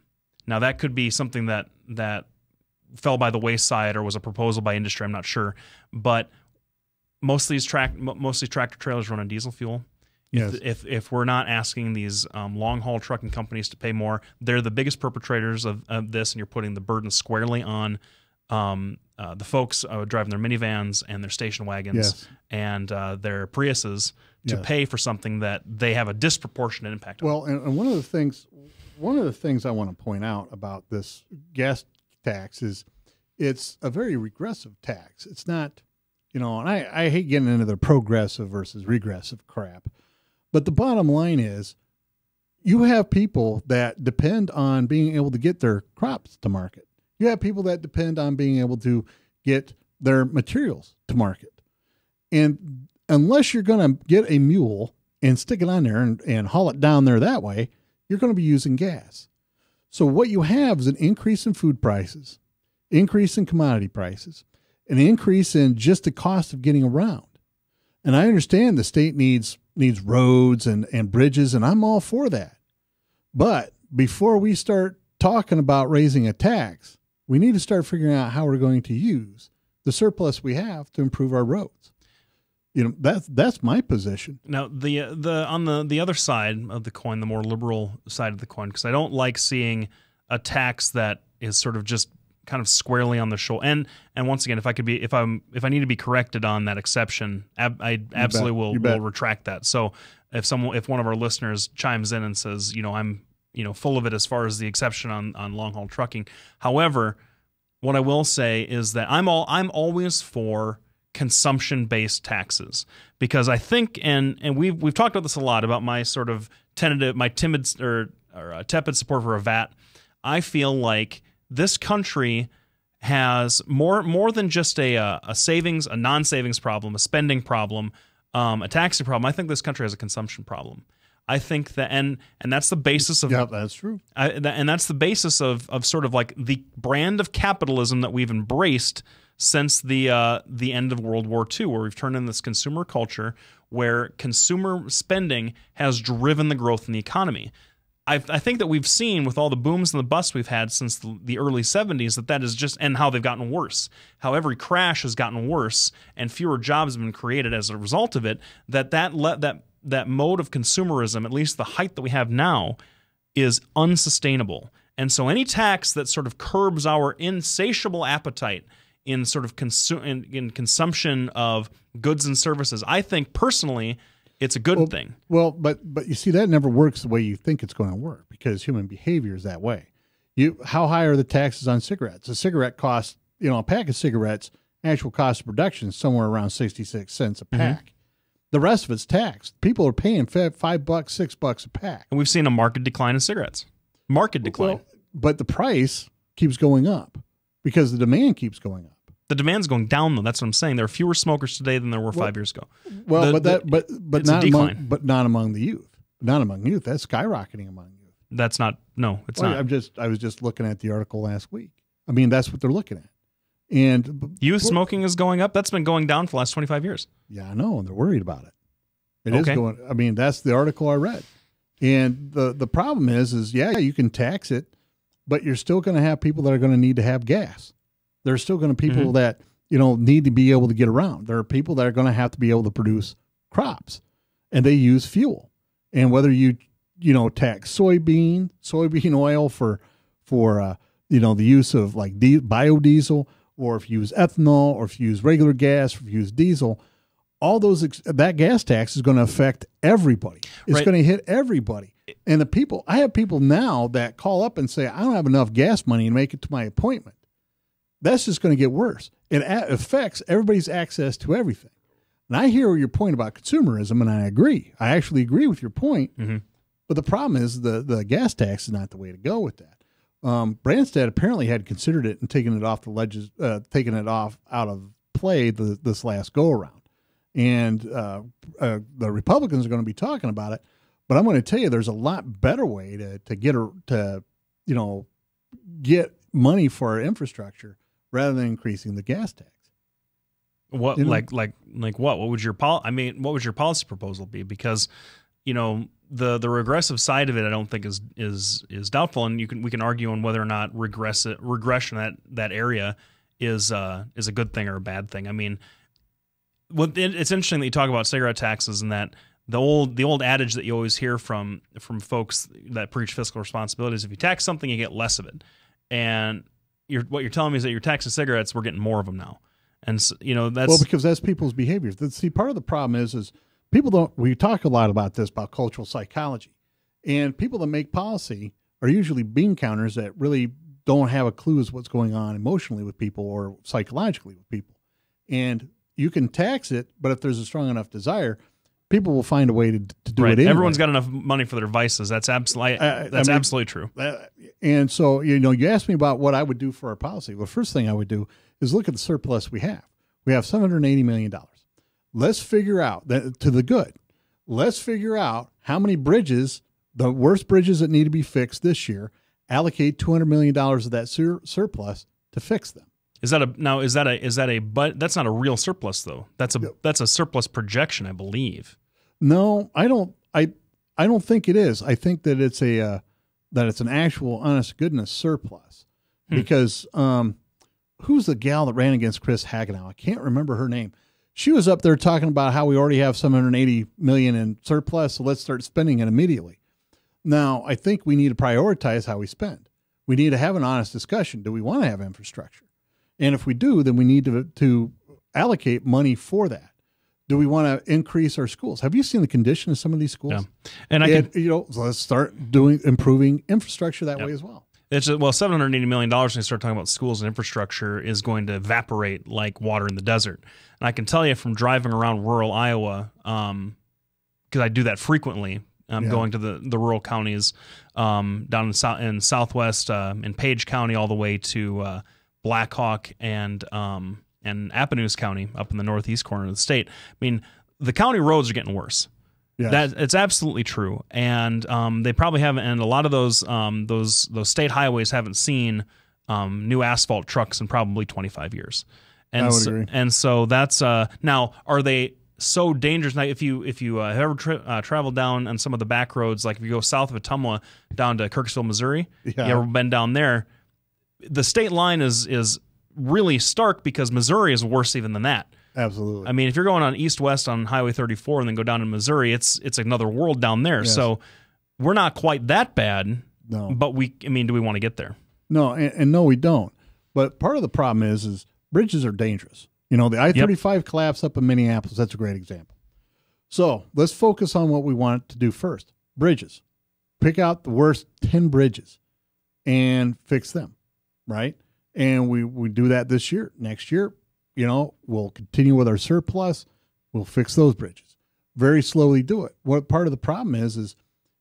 [SPEAKER 2] Now that could be something that fell by the wayside or was a proposal by industry, I'm not sure, but most of these tractor trailers run on diesel fuel.
[SPEAKER 1] Yes.
[SPEAKER 2] If we're not asking these long haul trucking companies to pay more, they're the biggest perpetrators of this, and you're putting the burden squarely on the folks driving their minivans and their station wagons and their Priuses to pay for something that they have a disproportionate impact on.
[SPEAKER 1] Well, and one of the things I want to point out about this gas tax is it's a very regressive tax. It's not, and I hate getting into the progressive versus regressive crap, but the bottom line is you have people that depend on being able to get their crops to market. You have people that depend on being able to get their materials to market. And unless you're going to get a mule and stick it on there and haul it down there that way, you're going to be using gas. So what you have is an increase in food prices, increase in commodity prices, an increase in just the cost of getting around. And I understand the state needs roads and bridges, and I'm all for that. But before we start talking about raising a tax, we need to start figuring out how we're going to use the surplus we have to improve our roads. That's my position.
[SPEAKER 2] Now, on the other side of the coin, the more liberal side of the coin, because I don't like seeing a tax that is sort of just kind of squarely on the shoulder. And once again, if I need to be corrected on that exception, I absolutely will retract that. So if one of our listeners chimes in and says, I'm full of it as far as the exception on long haul trucking. However, what I will say is that I'm always for consumption-based taxes, because I think, and we've talked about this a lot, about my sort of tepid support for a VAT. I feel like this country has more than just a savings, a non-savings problem, a spending problem, a taxing problem. I think this country has a consumption problem. I think that, and that's the basis of,
[SPEAKER 1] that's true.
[SPEAKER 2] And that's the basis of sort of like the brand of capitalism that we've embraced since the end of World War II, where we've turned in this consumer culture where consumer spending has driven the growth in the economy. I think that we've seen with all the booms and the busts we've had since the early 70s that is just, and how they've gotten worse, how every crash has gotten worse and fewer jobs have been created as a result of it, that mode of consumerism, at least the height that we have now, is unsustainable. And so any tax that sort of curbs our insatiable appetite in sort of in consumption of goods and services, I think personally it's a good thing.
[SPEAKER 1] Well, but you see, that never works the way you think it's going to work, because human behavior is that way. How high are the taxes on cigarettes? A cigarette costs, a pack of cigarettes, actual cost of production is somewhere around 66 cents a pack. The rest of it's taxed. People are paying $5, $6 a pack.
[SPEAKER 2] And we've seen a market decline in cigarettes. Market decline.
[SPEAKER 1] Well, but the price keeps going up because the demand keeps going up.
[SPEAKER 2] The demand's going down, though. That's what I'm saying. There are fewer smokers today than there were 5 years ago.
[SPEAKER 1] Well,
[SPEAKER 2] but
[SPEAKER 1] not among the youth. Not among youth. That's skyrocketing among youth.
[SPEAKER 2] That's not. No, it's not.
[SPEAKER 1] I was just looking at the article last week. I mean, that's what they're looking at. And
[SPEAKER 2] youth smoking is going up. That's been going down for the last 25 years.
[SPEAKER 1] Yeah, I know, and they're worried about it. It is going. I mean, that's the article I read. And the problem is you can tax it, but you're still going to have people that are going to need to have gas. There's still going to be people that, need to be able to get around. There are people that are going to have to be able to produce crops, and they use fuel. And whether you tax soybean oil for the use of like biodiesel, or if you use ethanol, or if you use regular gas, or if you use diesel, all those that gas tax is going to affect everybody. It's going to hit everybody. And I have people now that call up and say, I don't have enough gas money to make it to my appointment. That's just going to get worse. It affects everybody's access to everything. And I hear your point about consumerism, and I agree. I actually agree with your point. But the problem is the gas tax is not the way to go with that. Branstad apparently had considered it and taken it off out of play this last go around. And the Republicans are going to be talking about it. But I'm going to tell you, there's a lot better way to get money for our infrastructure rather than increasing the gas tax.
[SPEAKER 2] What like what? What would your policy proposal be? Because the regressive side of it, I don't think is doubtful, and we can argue on whether or not regression in that area is a good thing or a bad thing. I mean, it's interesting that you talk about cigarette taxes, and that the old adage that you always hear from folks that preach fiscal responsibility is if you tax something, you get less of it. And what you're telling me is that you're taxing cigarettes, we're getting more of them now. And so, that's
[SPEAKER 1] because that's people's behaviors. See, part of the problem is people we talk a lot about this, about cultural psychology, and people that make policy are usually bean counters that really don't have a clue as what's going on emotionally with people or psychologically with people. And you can tax it, but if there's a strong enough desire, people will find a way to do it anyway.
[SPEAKER 2] Everyone's got enough money for their vices. That's absolutely absolutely true.
[SPEAKER 1] And so, you asked me about what I would do for our policy. Well, the first thing I would do is look at the surplus we have. We have $780 million. Let's figure out that to the good. Let's figure out how many bridges, the worst bridges that need to be fixed this year, allocate $200 million of that surplus to fix them.
[SPEAKER 2] But that's not a real surplus though. That's a surplus projection, I believe.
[SPEAKER 1] No, I don't think it is. I think that it's an actual honest goodness surplus because who's the gal that ran against Chris Hagenow? I can't remember her name. She was up there talking about how we already have $780 million in surplus, so let's start spending it immediately. Now, I think we need to prioritize how we spend. We need to have an honest discussion. Do we want to have infrastructure? And if we do, then we need to allocate money for that. Do we want to increase our schools? Have you seen the condition of some of these schools?
[SPEAKER 2] Yeah. And
[SPEAKER 1] so let's start improving infrastructure that way as well.
[SPEAKER 2] $780 million when you start talking about schools and infrastructure is going to evaporate like water in the desert. And I can tell you from driving around rural Iowa, because I do that frequently, going to the rural counties down in southwest, in Page County, all the way to Blackhawk and Appanoose County up in the northeast corner of the state. I mean, the county roads are getting worse. Yes. It's absolutely true, and they probably haven't. And a lot of those state highways haven't seen new asphalt trucks in probably 25 years. And
[SPEAKER 1] I would agree.
[SPEAKER 2] And so that's now, are they so dangerous. Now, if you have ever traveled down on some of the back roads, like if you go south of Ottumwa down to Kirksville, Missouri, you ever been down there? The state line is really stark because Missouri is worse even than that.
[SPEAKER 1] Absolutely.
[SPEAKER 2] I mean, if you're going on east-west on Highway 34 and then go down to Missouri, it's another world down there. Yes. So we're not quite that bad.
[SPEAKER 1] No.
[SPEAKER 2] But do we want to get there?
[SPEAKER 1] No, and no, we don't. But part of the problem is bridges are dangerous. The I-35 collapse up in Minneapolis, that's a great example. So let's focus on what we want to do first. Bridges. Pick out the worst 10 bridges and fix them, right? And we do that this year. Next year, we'll continue with our surplus. We'll fix those bridges. Very slowly do it. What part of the problem is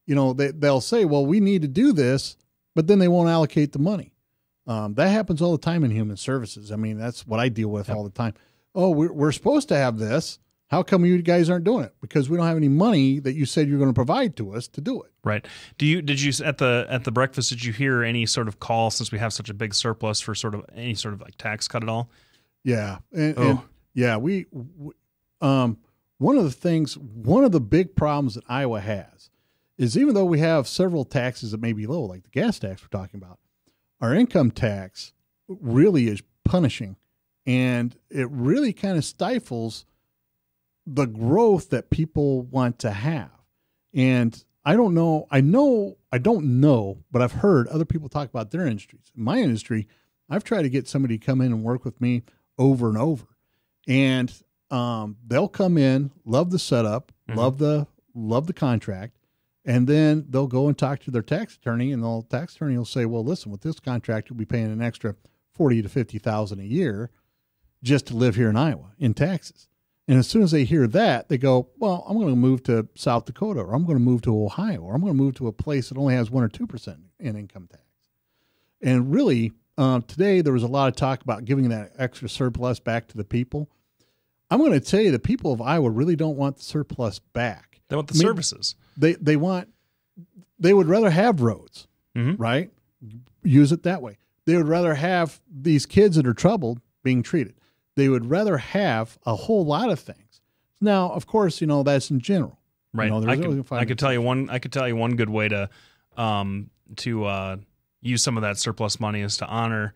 [SPEAKER 1] they'll say, well, we need to do this, but then they won't allocate the money. That happens all the time in human services. I mean, that's what I deal with all the time. Oh, we're supposed to have this. How come you guys aren't doing it? Because we don't have any money that you said you're going to provide to us to do it.
[SPEAKER 2] Right. Did you at the breakfast, did you hear any sort of call, since we have such a big surplus, for any sort of like tax cut at all?
[SPEAKER 1] Yeah. And we one of the big problems that Iowa has is, even though we have several taxes that may be low, like the gas tax we're talking about, our income tax really is punishing, and it really kind of stifles the growth that people want to have. And I don't know, but I've heard other people talk about their industries. In my industry, I've tried to get somebody to come in and work with me over and over. And they'll come in, love the setup, love the contract, and then they'll go and talk to their tax attorney, and the tax attorney will say, well, listen, with this contract, you'll be paying an extra $40,000 to $50,000 a year just to live here in Iowa in taxes. And as soon as they hear that, they go, well, I'm going to move to South Dakota, or I'm going to move to Ohio, or I'm going to move to a place that only has 1 or 2% in income tax. And really, today there was a lot of talk about giving that extra surplus back to the people. I'm going to tell you, the people of Iowa really don't want the surplus back.
[SPEAKER 2] They want the services.
[SPEAKER 1] They would rather have roads, right? Use it that way. They would rather have these kids that are troubled being treated. They would rather have a whole lot of things. Now, of course, that's in general.
[SPEAKER 2] Right. I could tell you one good way to use some of that surplus money is to honor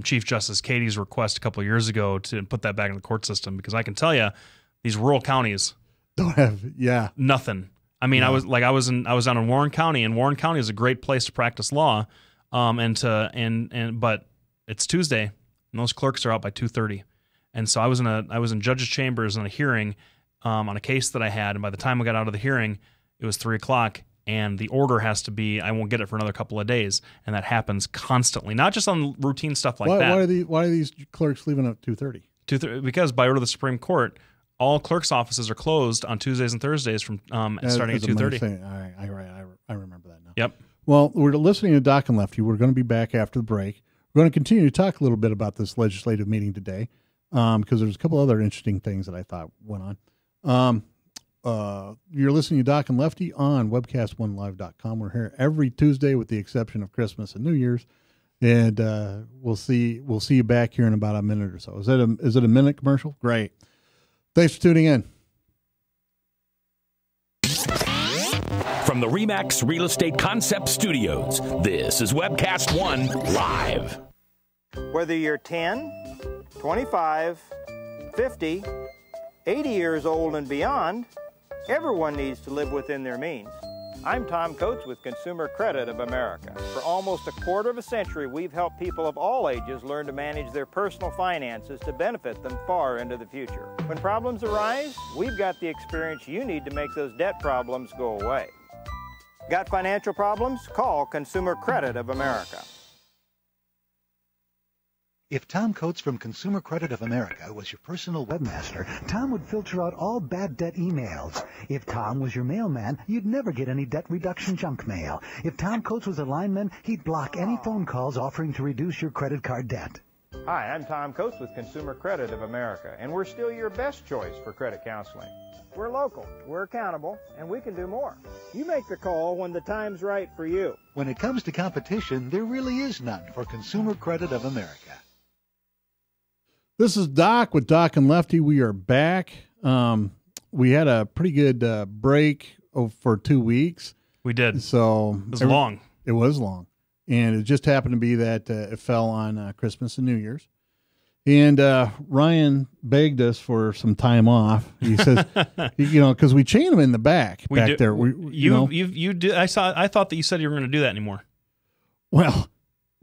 [SPEAKER 2] Chief Justice Katie's request a couple of years ago to put that back in the court system, because I can tell you, these rural counties
[SPEAKER 1] don't have
[SPEAKER 2] nothing. I mean, I was down in Warren County, and Warren County is a great place to practice law, but it's Tuesday, and those clerks are out by 2:30. And so I was in judge's chambers on a hearing on a case that I had, and by the time I got out of the hearing, it was 3:00, and the order has to be, I won't get it for another couple of days, and that happens constantly, not just on routine stuff like that.
[SPEAKER 1] Why are these clerks leaving at 2:30?
[SPEAKER 2] Because by order of the Supreme Court, all clerks' offices are closed on Tuesdays and Thursdays from starting at 2:30.
[SPEAKER 1] I remember that now.
[SPEAKER 2] Yep.
[SPEAKER 1] Well, we're listening to Doc and Lefty. We're going to be back after the break. We're going to continue to talk a little bit about this legislative meeting today, because there's a couple other interesting things that I thought went on. You're listening to Doc and Lefty on webcast1live.com. We're here every Tuesday with the exception of Christmas and New Year's, and we'll see you back here in about a minute or so. Is it a minute commercial? Great. Thanks for tuning in.
[SPEAKER 4] From the RE/MAX Real Estate Concept Studios, this is Webcast One Live.
[SPEAKER 12] Whether you're 10, 25, 50, 80 years old and beyond, everyone needs to live within their means. I'm Tom Coates with Consumer Credit of America. For almost a quarter of a century, we've helped people of all ages learn to manage their personal finances to benefit them far into the future. When problems arise, we've got the experience you need to make those debt problems go away. Got financial problems? Call Consumer Credit of America.
[SPEAKER 13] If Tom Coates from Consumer Credit of America was your personal webmaster, Tom would filter out all bad debt emails. If Tom was your mailman, you'd never get any debt reduction junk mail. If Tom Coates was a lineman, he'd block any phone calls offering to reduce your credit card debt.
[SPEAKER 12] Hi, I'm Tom Coates with Consumer Credit of America, and we're still your best choice for credit counseling. We're local, we're accountable, and we can do more. You make the call when the time's right for you.
[SPEAKER 13] When it comes to competition, there really is none for Consumer Credit of America.
[SPEAKER 1] This is Doc with Doc and Lefty. We are back. we had a pretty good break for 2 weeks.
[SPEAKER 2] We did.
[SPEAKER 1] So
[SPEAKER 2] it was long.
[SPEAKER 1] It was long. And it just happened to be that it fell on Christmas and New Year's. And Ryan begged us for some time off. He says, because we chain them in the back there.
[SPEAKER 2] You did. I thought that you said you were going to do that anymore.
[SPEAKER 1] Well,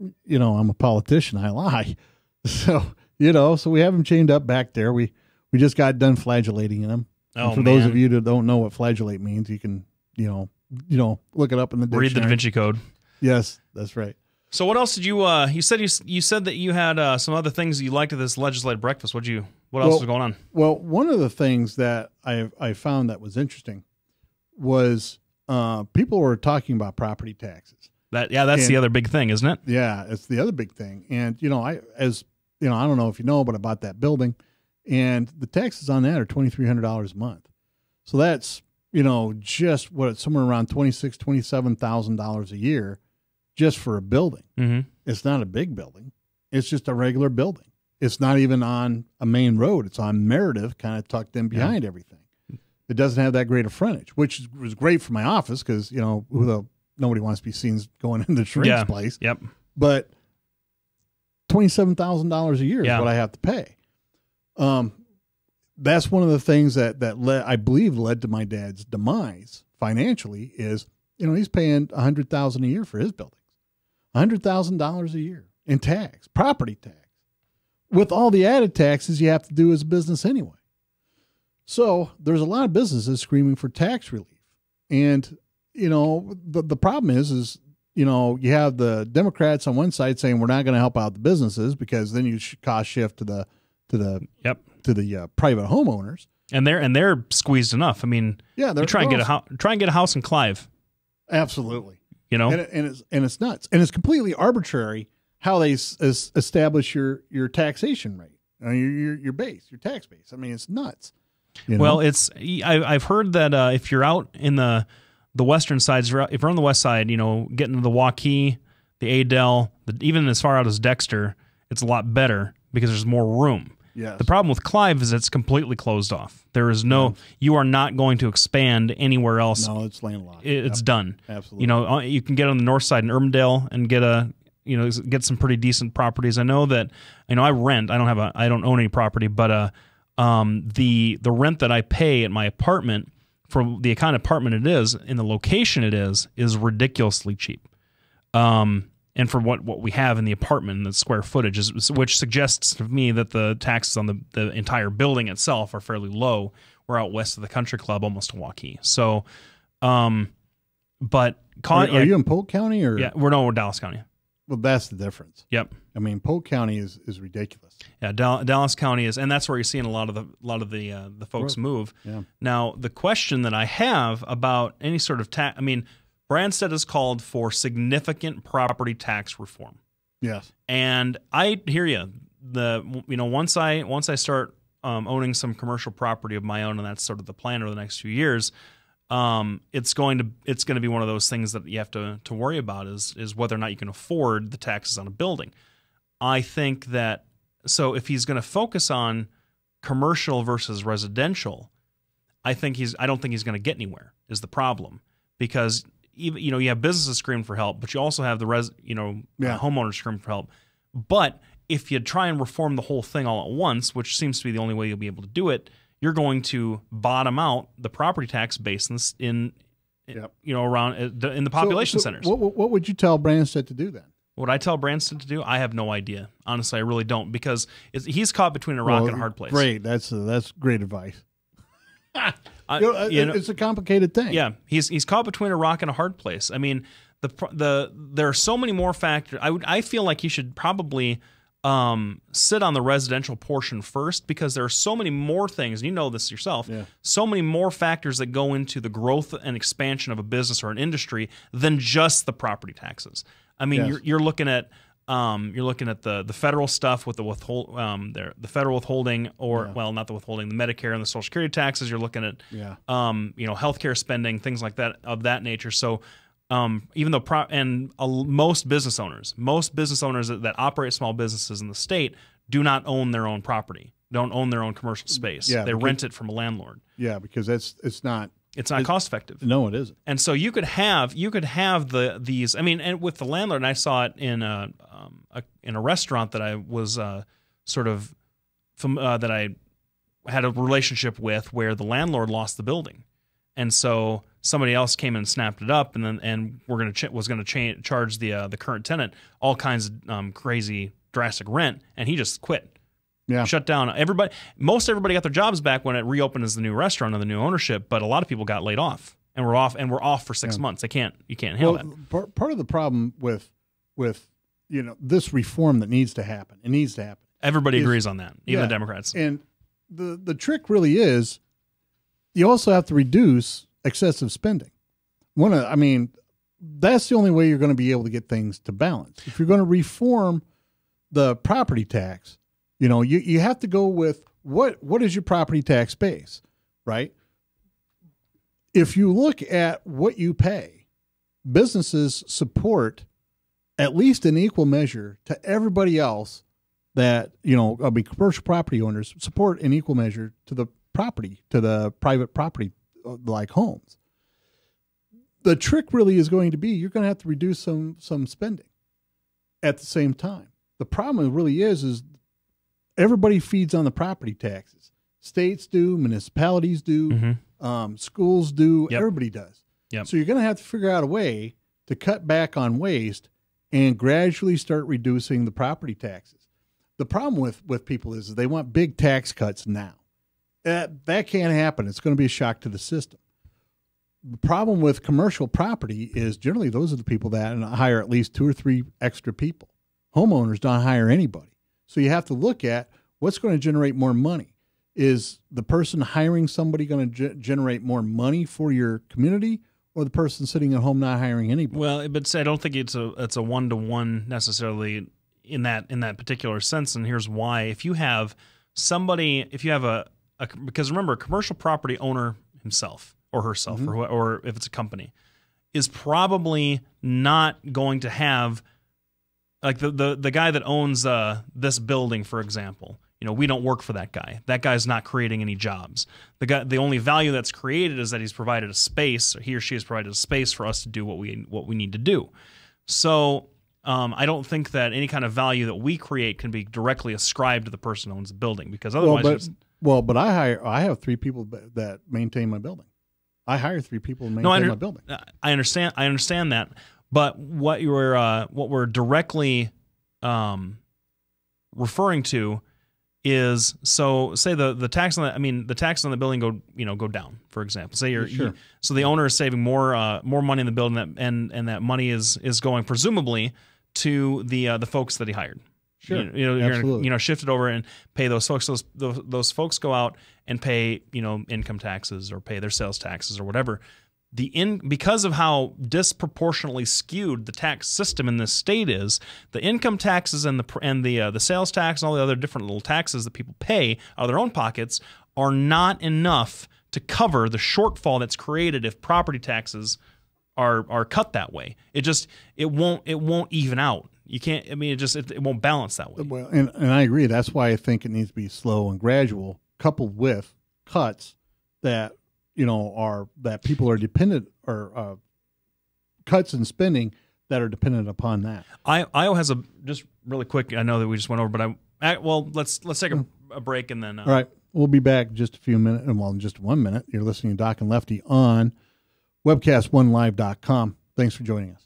[SPEAKER 1] I'm a politician. I lie. So so we have them chained up back there. We just got done flagellating them.
[SPEAKER 2] Oh,
[SPEAKER 1] for those of you that don't know what flagellate means, you can look it up in the dictionary.
[SPEAKER 2] Read the Da Vinci Code.
[SPEAKER 1] Yes, that's right.
[SPEAKER 2] So what else did you? You said that you had some other things that you liked at this legislative breakfast. What else was going on?
[SPEAKER 1] Well, one of the things that I found that was interesting was people were talking about property taxes.
[SPEAKER 2] That's the other big thing, isn't it?
[SPEAKER 1] Yeah, it's the other big thing. And I don't know if you know, but about that building, and the taxes on that are $2,300 a month. So that's just somewhere around $27,000 a year. Just for a building.
[SPEAKER 2] Mm-hmm.
[SPEAKER 1] It's not a big building. It's just a regular building. It's not even on a main road. It's on Meredith, kind of tucked in behind everything. It doesn't have that great a frontage, which was great for my office because, nobody wants to be seen going into the shrink's place.
[SPEAKER 2] Yep.
[SPEAKER 1] But $27,000 a year is what I have to pay. That's one of the things that I believe led to my dad's demise financially is, he's paying $100,000 a year for his buildings. $100,000 a year in property tax, with all the added taxes you have to do as a business anyway. So there's a lot of businesses screaming for tax relief. And, the problem is, you have the Democrats on one side saying we're not going to help out the businesses because then you cost shift to the private homeowners.
[SPEAKER 2] And they're squeezed enough. I mean, you try and get a house in Clive.
[SPEAKER 1] Absolutely.
[SPEAKER 2] And
[SPEAKER 1] it's nuts. And it's completely arbitrary how they establish your taxation rate, your base, your tax base. I mean, it's nuts.
[SPEAKER 2] Well, I've heard that if you're out in the western sides, if you're on the west side, getting to the Waukee, the Adel, even as far out as Dexter, it's a lot better because there's more room.
[SPEAKER 1] Yes.
[SPEAKER 2] The problem with Clive is it's completely closed off. There is you are not going to expand anywhere else.
[SPEAKER 1] No, it's landlocked.
[SPEAKER 2] It's done.
[SPEAKER 1] Absolutely.
[SPEAKER 2] You can get on the north side in Urbandale and get some pretty decent properties. I know that, I rent. I don't own any property, but the rent that I pay at my apartment for the kind of apartment it is and the location it is ridiculously cheap. And for what we have in the apartment, the square footage, which suggests to me that the taxes on the entire building itself are fairly low. We're out west of the country club, almost to Waukee. So, but
[SPEAKER 1] are you in Polk County or?
[SPEAKER 2] Yeah, we're Dallas County.
[SPEAKER 1] Well, that's the difference.
[SPEAKER 2] Yep.
[SPEAKER 1] I mean, Polk County is ridiculous.
[SPEAKER 2] Yeah, Dallas County is, and that's where you're seeing a lot of the folks move.
[SPEAKER 1] Yeah.
[SPEAKER 2] Now, the question that I have about any sort of tax, Branstad has called for significant property tax reform.
[SPEAKER 1] Yes,
[SPEAKER 2] and I hear you. Once I start owning some commercial property of my own, and that's sort of the plan over the next few years, it's going to be one of those things that you have to worry about is whether or not you can afford the taxes on a building. I think that if he's going to focus on commercial versus residential, I don't think he's going to get anywhere. Is the problem because even you have businesses screaming for help, but you also have the homeowners screaming for help. But if you try and reform the whole thing all at once, which seems to be the only way you'll be able to do it, you're going to bottom out the property tax base around in the population centers.
[SPEAKER 1] What would you tell Branstad to do then?
[SPEAKER 2] What I tell Branstad to do, I have no idea. Honestly, I really don't, because he's caught between a rock and a hard place.
[SPEAKER 1] Great, that's great advice. It's a complicated thing.
[SPEAKER 2] Yeah, he's caught between a rock and a hard place. I mean, there are so many more factors. I feel like he should probably sit on the residential portion first, because there are so many more things, and you know this yourself, so many more factors that go into the growth and expansion of a business or an industry than just the property taxes. I mean, you're looking at the federal stuff with the federal withholding, or not the withholding, the Medicare and the Social Security taxes. You're looking at healthcare spending, things like that of that nature. So even though most business owners that operate small businesses in the state do not own their own property. don't own their own commercial space.
[SPEAKER 1] Yeah,
[SPEAKER 2] they rent it from a landlord.
[SPEAKER 1] Yeah, because it's not
[SPEAKER 2] cost effective.
[SPEAKER 1] No, it isn't.
[SPEAKER 2] And so you could have these. I mean, and with the landlord, and I saw it in a restaurant that I was that I had a relationship with, where the landlord lost the building, and so somebody else came and snapped it up, and was going to charge the current tenant all kinds of crazy drastic rent, and he just quit.
[SPEAKER 1] Yeah,
[SPEAKER 2] shut down. Most everybody got their jobs back when it reopened as the new restaurant and the new ownership, but a lot of people got laid off and we're off for 6 months. You can't handle that.
[SPEAKER 1] Part of the problem with this reform that needs to happen,
[SPEAKER 2] Everybody agrees on that, even the Democrats.
[SPEAKER 1] And the trick really is, you also have to reduce excessive spending. That's the only way you're going to be able to get things to balance. If you're going to reform the property tax, you have to go with what is your property tax base, right? If you look at what you pay, businesses support at least in equal measure to everybody else that, commercial property owners support in equal measure to the private property like homes. The trick really is going to be, you're going to have to reduce some spending at the same time. The problem really is everybody feeds on the property taxes. States do, municipalities do, schools do, everybody does.
[SPEAKER 2] Yep.
[SPEAKER 1] So you're going to have to figure out a way to cut back on waste and gradually start reducing the property taxes. The problem with people is they want big tax cuts now. That can't happen. It's going to be a shock to the system. The problem with commercial property is generally those are the people that hire at least 2 or 3 extra people. Homeowners don't hire anybody. So you have to look at what's going to generate more money. Is the person hiring somebody going to generate more money for your community, or the person sitting at home not hiring anybody?
[SPEAKER 2] Well, but I don't think it's a 1-to-1 necessarily in that particular sense, and here's why. If you have because remember, a commercial property owner himself or herself, or if it's a company, is probably not going to have, like the guy that owns this building, for example. We don't work for that guy. That guy's not creating any jobs. The only value that's created is that he's provided a space, or he or she has provided a space for us to do what we need to do. So I don't think that any kind of value that we create can be directly ascribed to the person who owns the building, because otherwise.
[SPEAKER 1] But I have 3 people that maintain my building. I hire 3 people to maintain my building.
[SPEAKER 2] I understand that, but what we're directly referring to is, so say the tax on the tax on the building go down, for example. Say so the owner is saving more money in the building, and that money is going presumably to the folks that he hired.
[SPEAKER 1] Sure,
[SPEAKER 2] you're gonna shift it over and pay those folks. Those folks go out and pay income taxes or pay their sales taxes or whatever. Because of how disproportionately skewed the tax system in this state is, the income taxes and the sales tax and all the other different little taxes that people pay out of their own pockets are not enough to cover the shortfall that's created if property taxes are cut that way. It won't even out. You can't. It won't balance that way.
[SPEAKER 1] Well, and I agree. That's why I think it needs to be slow and gradual, coupled with cuts that that people are dependent, or cuts in spending that are dependent upon that.
[SPEAKER 2] Iowa has just really quick. I know that we just went over, but let's take a break and then.
[SPEAKER 1] All right, we'll be back in just a few minutes. Well, in just 1 minute. You're listening to Doc and Lefty on webcast1live.com. Thanks for joining us.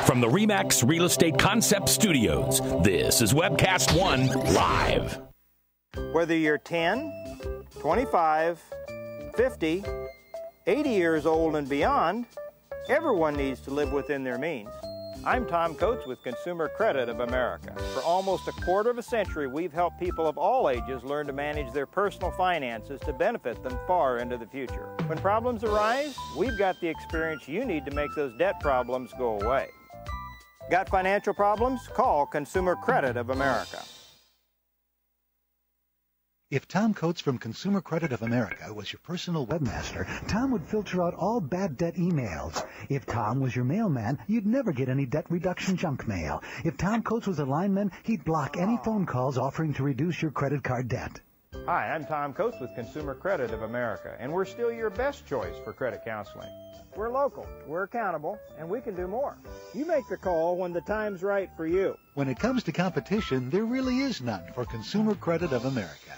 [SPEAKER 4] From the RE/MAX Real Estate Concept Studios, this is Webcast One Live.
[SPEAKER 12] Whether you're 10, 25, 50, 80 years old and beyond, everyone needs to live within their means. I'm Tom Coates with Consumer Credit of America. For almost a quarter of a century, we've helped people of all ages learn to manage their personal finances to benefit them far into the future. When problems arise, we've got the experience you need to make those debt problems go away. Got financial problems? Call Consumer Credit of America.
[SPEAKER 13] If Tom Coates from Consumer Credit of America was your personal webmaster, Tom would filter out all bad debt emails. If Tom was your mailman, you'd never get any debt reduction junk mail. If Tom Coates was a lineman, he'd block any phone calls offering to reduce your credit card debt.
[SPEAKER 12] Hi, I'm Tom Coates with Consumer Credit of America, and we're still your best choice for credit counseling. We're local, we're accountable, and we can do more. You make the call when the time's right for you.
[SPEAKER 13] When it comes to competition, there really is none for Consumer Credit of America.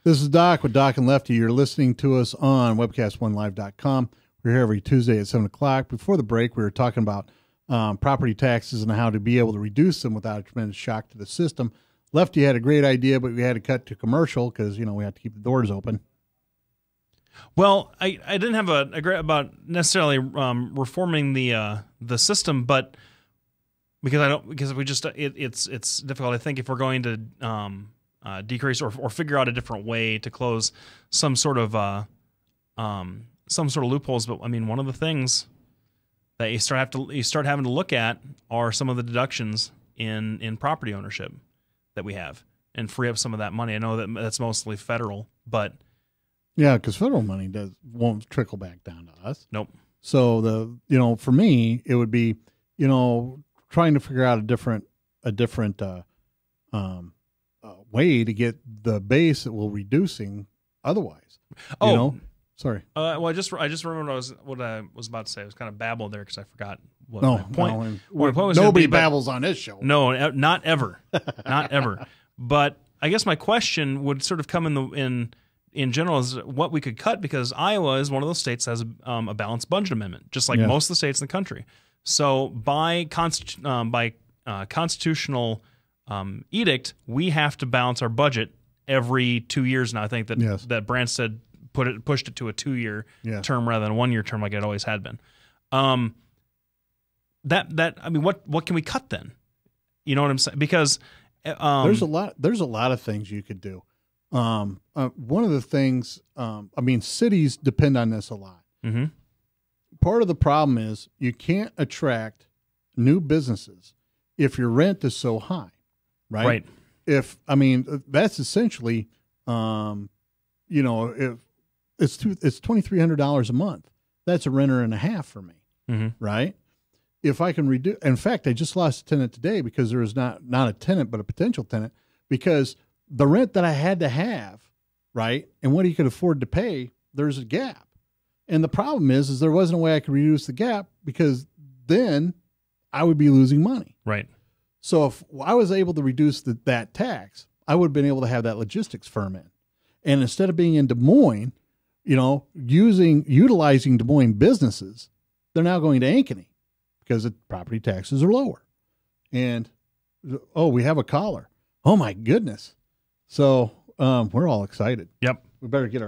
[SPEAKER 1] This is Doc with Doc and Lefty. You're listening to us on webcast1live.com. We're here every Tuesday at 7 o'clock. Before the break, we were talking about property taxes and how to be able to reduce them without a tremendous shock to the system. Lefty had a great idea, but we had to cut to commercial because, we have to keep the doors open.
[SPEAKER 2] Well, I didn't have a great about necessarily reforming the system, but because we just it's difficult. I think if we're going to decrease or figure out a different way to close some sort of loopholes. But I mean, one of the things that you start having to look at are some of the deductions in property ownership that we have, and free up some of that money. I know that's mostly federal, but
[SPEAKER 1] yeah, because federal money won't trickle back down to us.
[SPEAKER 2] Nope.
[SPEAKER 1] So for me, it would be trying to figure out a different way to get the base that we're reducing otherwise. Sorry.
[SPEAKER 2] Well, I just remembered what I was about to say. I was kind of babbled there because I forgot what
[SPEAKER 1] my
[SPEAKER 2] point.
[SPEAKER 1] Nobody babbles on this show.
[SPEAKER 2] No, not ever, not ever. But I guess my question would sort of come in general is what we could cut, because Iowa is one of those states that has a balanced budget amendment, just like most of the states in the country. So by constitutional edict, we have to balance our budget every 2 years now. I think that Branstad pushed it to a 2-year term rather than a 1-year term like it always had been. I mean, what can we cut then? You know what I'm saying? Because
[SPEAKER 1] there's a lot of things you could do. One of the things, I mean, cities depend on this a lot.
[SPEAKER 2] Mm-hmm.
[SPEAKER 1] Part of the problem is you can't attract new businesses if your rent is so high, right? If that's essentially, if it's $2,300 a month, that's a renter and a half for me, right? If I can reduce, in fact, I just lost a tenant today because there was not a tenant but a potential tenant, because the rent that I had to have, right, and what he could afford to pay, there's a gap. And the problem is there wasn't a way I could reduce the gap, because then I would be losing money.
[SPEAKER 2] Right.
[SPEAKER 1] So if I was able to reduce that tax, I would have been able to have that logistics firm in. And instead of being in Des Moines, utilizing Des Moines businesses, they're now going to Ankeny because the property taxes are lower. And, we have a caller. Oh, my goodness. So we're all excited.
[SPEAKER 2] Yep.
[SPEAKER 1] We better get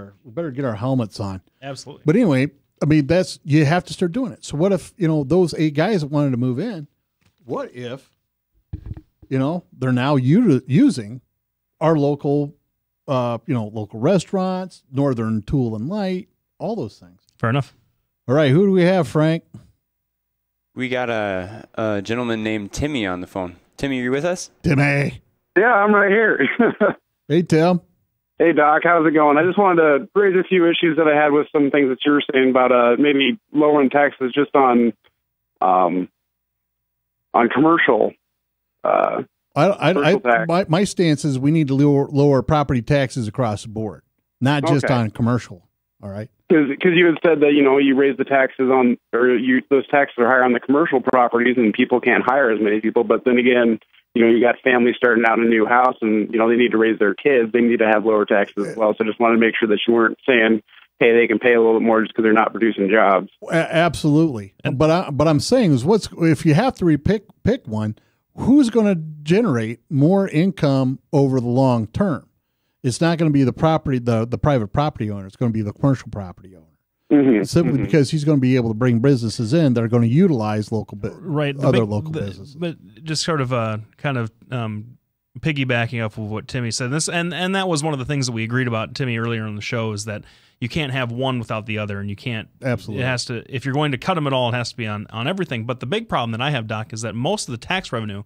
[SPEAKER 1] our helmets on.
[SPEAKER 2] Absolutely.
[SPEAKER 1] But anyway, I mean, you have to start doing it. So what if, those 8 guys that wanted to move in, what if, they're now using our local, local restaurants, Northern Tool and Light, all those things.
[SPEAKER 2] Fair enough.
[SPEAKER 1] All right. Who do we have, Frank?
[SPEAKER 14] We got a gentleman named Timmy on the phone. Timmy, are you with us?
[SPEAKER 1] Timmy.
[SPEAKER 15] Yeah, I'm right here.
[SPEAKER 1] Hey, Tim.
[SPEAKER 15] Hey, Doc. How's it going? I just wanted to raise a few issues that I had with some things that you were saying about maybe lowering taxes just on commercial.
[SPEAKER 1] My stance is we need to lower property taxes across the board, not just on commercial. All right.
[SPEAKER 15] Because you had said that, you raise the taxes on, those taxes are higher on the commercial properties and people can't hire as many people. But then again, you got families starting out in a new house and, they need to raise their kids. They need to have lower taxes as well. So I just wanted to make sure that you weren't saying, hey, they can pay a little bit more just because they're not producing jobs.
[SPEAKER 1] Absolutely. But I'm saying is if you have to pick one, who's going to generate more income over the long term? It's not going to be the private property owner. It's going to be the commercial property owner. Simply because he's going to be able to bring businesses in that are going to utilize local businesses.
[SPEAKER 2] But just sort of piggybacking off of what Timmy said, and that was one of the things that we agreed about, Timmy, earlier in the show, is that you can't have one without the other, and you can't.
[SPEAKER 1] Absolutely.
[SPEAKER 2] It has to. If you're going to cut them at all, it has to be on everything. But the big problem that I have, Doc, is that most of the tax revenue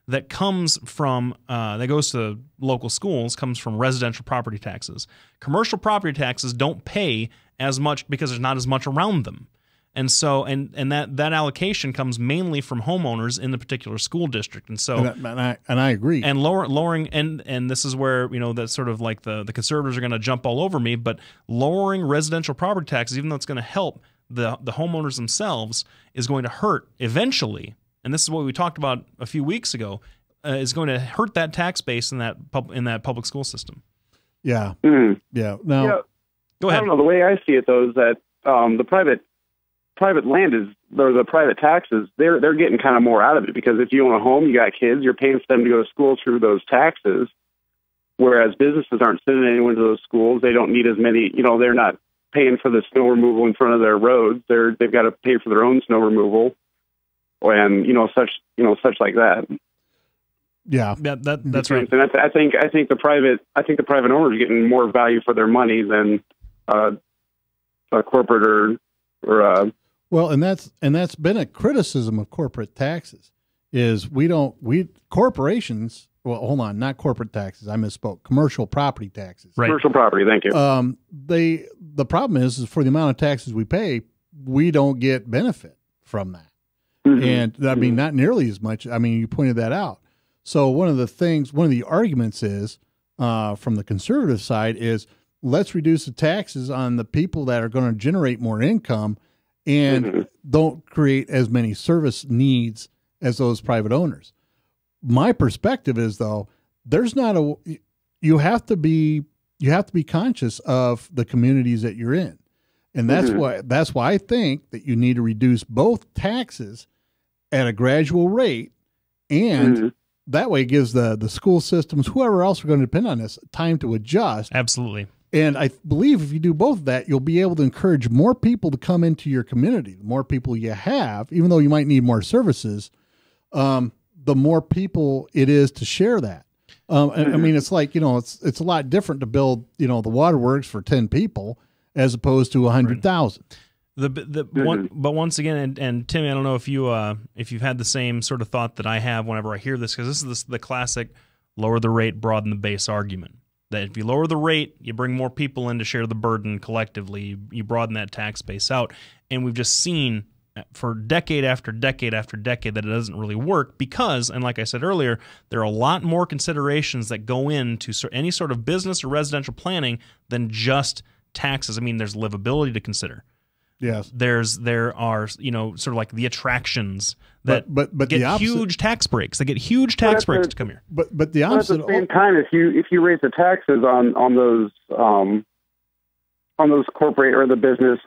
[SPEAKER 2] that comes from that goes to local schools comes from residential property taxes. Commercial property taxes don't pay as much because there's not as much around them. And so, and that allocation comes mainly from homeowners in the particular school district. And so,
[SPEAKER 1] and I agree.
[SPEAKER 2] And lowering, and this is where, that's sort of like the conservatives are going to jump all over me, but lowering residential property taxes, even though it's going to help the homeowners themselves, is going to hurt eventually. And this is what we talked about a few weeks ago, is going to hurt that tax base in that public school system.
[SPEAKER 1] Yeah.
[SPEAKER 15] Mm.
[SPEAKER 1] Yeah. Now,
[SPEAKER 2] go ahead.
[SPEAKER 15] I don't know. The way I see it, though, is that the private land or the private taxes, they're getting kind of more out of it, because if you own a home, you got kids, you're paying for them to go to school through those taxes, whereas businesses aren't sending anyone to those schools. They don't need as many, they're not paying for the snow removal in front of their roads. They've got to pay for their own snow removal and, such like that.
[SPEAKER 2] Yeah, that's right.
[SPEAKER 15] And I think the private owner is getting more value for their money than a corporate or
[SPEAKER 1] well, and that's been a criticism of corporate taxes, is corporations. Well, hold on, not corporate taxes. I misspoke. Commercial property taxes.
[SPEAKER 15] Right. Commercial property. Thank you.
[SPEAKER 1] The problem is for the amount of taxes we pay, we don't get benefit from that, and I mean not nearly as much. I mean, you pointed that out. So one of the arguments is from the conservative side is, let's reduce the taxes on the people that are going to generate more income and don't create as many service needs as those private owners. My perspective is, though, you have to be conscious of the communities that you're in. And that's why I think that you need to reduce both taxes at a gradual rate, and that way it gives the school systems, whoever else are going to depend on this, time to adjust.
[SPEAKER 2] Absolutely.
[SPEAKER 1] And I believe if you do both of that, you'll be able to encourage more people to come into your community. The more people you have, even though you might need more services, the more people it is to share that. I mean, it's like, it's a lot different to build, the waterworks for 10 people as opposed to 100,000.
[SPEAKER 2] But once again, and Timmy, I don't know if you've had the same sort of thought that I have whenever I hear this, because this is the classic lower the rate, broaden the base argument. That if you lower the rate, you bring more people in to share the burden collectively. You broaden that tax base out. And we've just seen for decade after decade after decade that it doesn't really work because, and like I said earlier, there are a lot more considerations that go into any sort of business or residential planning than just taxes. I mean, there's livability to consider.
[SPEAKER 1] Yes.
[SPEAKER 2] There are, sort of like the attractions that
[SPEAKER 1] but
[SPEAKER 2] get huge tax breaks. They get huge tax breaks to come here.
[SPEAKER 1] But the opposite.
[SPEAKER 15] At the same time, if you raise the taxes on those corporate or the business,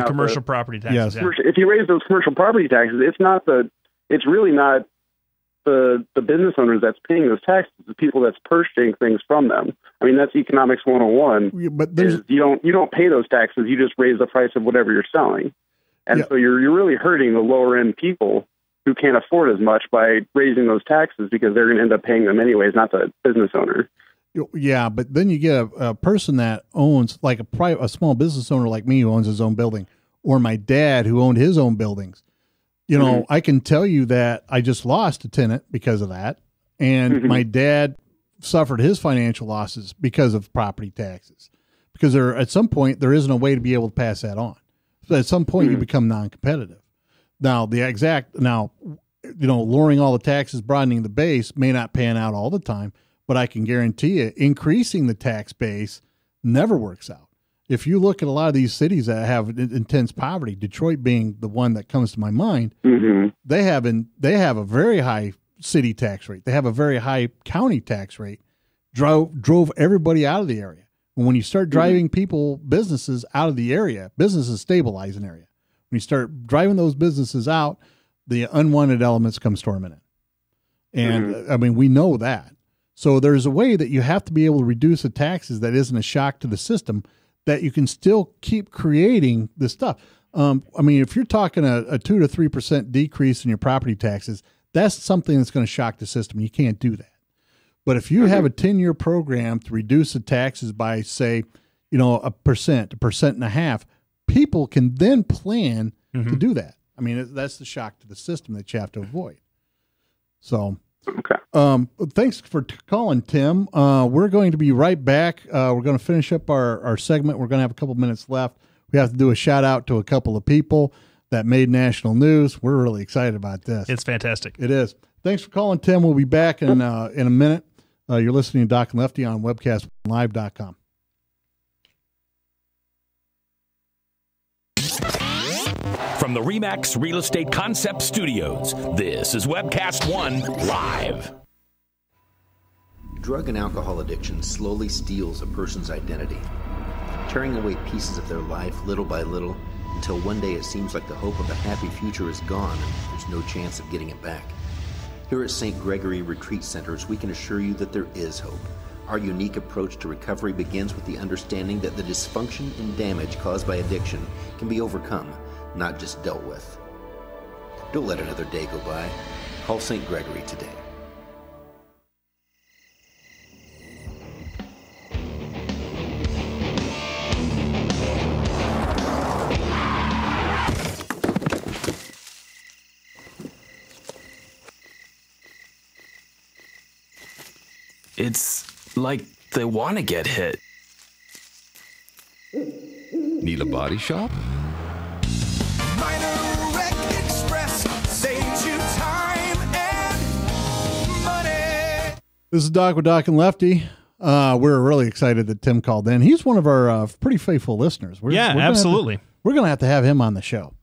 [SPEAKER 2] commercial property taxes.
[SPEAKER 1] Yes.
[SPEAKER 2] Yeah.
[SPEAKER 15] If you raise those commercial property taxes, it's really not the business owners that's paying those taxes, the people that's purchasing things from them. I mean, that's economics 101.
[SPEAKER 1] But
[SPEAKER 15] you don't pay those taxes. You just raise the price of whatever you're selling. And so you're really hurting the lower end people who can't afford as much by raising those taxes, because they're going to end up paying them anyways, not the business owner.
[SPEAKER 1] Yeah, but then you get a person that owns, like a small business owner like me who owns his own building, or my dad who owned his own buildings. I can tell you that I just lost a tenant because of that, and my dad suffered his financial losses because of property taxes, because at some point there isn't a way to be able to pass that on. So at some point you become non-competitive. Now lowering all the taxes, broadening the base may not pan out all the time, but I can guarantee you increasing the tax base never works out. If you look at a lot of these cities that have intense poverty, Detroit being the one that comes to my mind, they have a very high city tax rate. They have a very high county tax rate. Drove everybody out of the area. And when you start driving businesses out of the area, businesses stabilize an area. When you start driving those businesses out, the unwanted elements come storming in. And I mean, we know that. So there's a way that you have to be able to reduce the taxes that isn't a shock to the system, that you can still keep creating this stuff. I mean, if you're talking a 2 to 3% decrease in your property taxes, that's something that's going to shock the system. You can't do that. But if you have a 10-year program to reduce the taxes by, say, 1.5%, people can then plan to do that. I mean, that's the shock to the system that you have to avoid. So,
[SPEAKER 15] okay.
[SPEAKER 1] Thanks for calling, Tim. We're going to be right back. We're going to finish up our segment. We're going to have a couple minutes left. We have to do a shout out to a couple of people that made national news. We're really excited about this.
[SPEAKER 2] It's fantastic.
[SPEAKER 1] It is. Thanks for calling, Tim. We'll be back in a minute. You're listening to Doc and Lefty on webcastlive.com.
[SPEAKER 4] From the RE/MAX Real Estate Concept Studios, this is Webcast One Live.
[SPEAKER 5] Drug and alcohol addiction slowly steals a person's identity, tearing away pieces of their life little by little until one day it seems like the hope of a happy future is gone and there's no chance of getting it back. Here at St. Gregory Retreat Centers, we can assure you that there is hope. Our unique approach to recovery begins with the understanding that the dysfunction and damage caused by addiction can be overcome, not just dealt with. Don't let another day go by. Call St. Gregory today.
[SPEAKER 6] It's like they want to get hit.
[SPEAKER 7] Need a body shop?
[SPEAKER 8] Minor Wreck Express saves you time and money.
[SPEAKER 1] This is Doc with Doc and Lefty. We're really excited that Tim called in. He's one of our pretty faithful listeners. We're
[SPEAKER 2] Absolutely.
[SPEAKER 1] We're going to have him on the show.